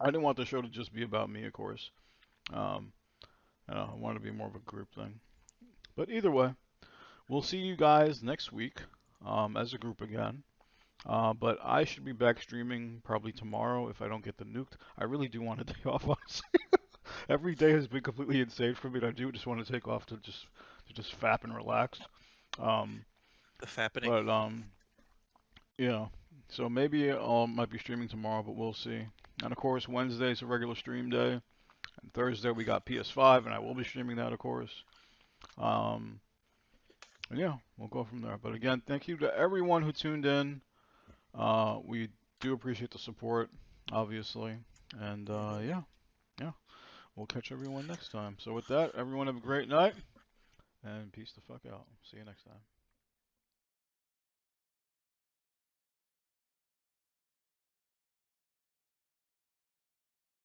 I didn't want the show to just be about me, of course. I wanted to be more of a group thing. But either way, we'll see you guys next week as a group again. But I should be back streaming probably tomorrow if I don't get the nuked. I really do want a day off, honestly. Every day has been completely insane for me, and I do just want to take off to just fap and relax. The fappening. But yeah. So maybe I might be streaming tomorrow, but we'll see. And of course, Wednesday's a regular stream day. And Thursday we got PS5, and I will be streaming that, of course. And yeah, we'll go from there. But again, thank you to everyone who tuned in. We do appreciate the support, obviously. And yeah, we'll catch everyone next time. So with that, everyone have a great night, and peace the fuck out. See you next time.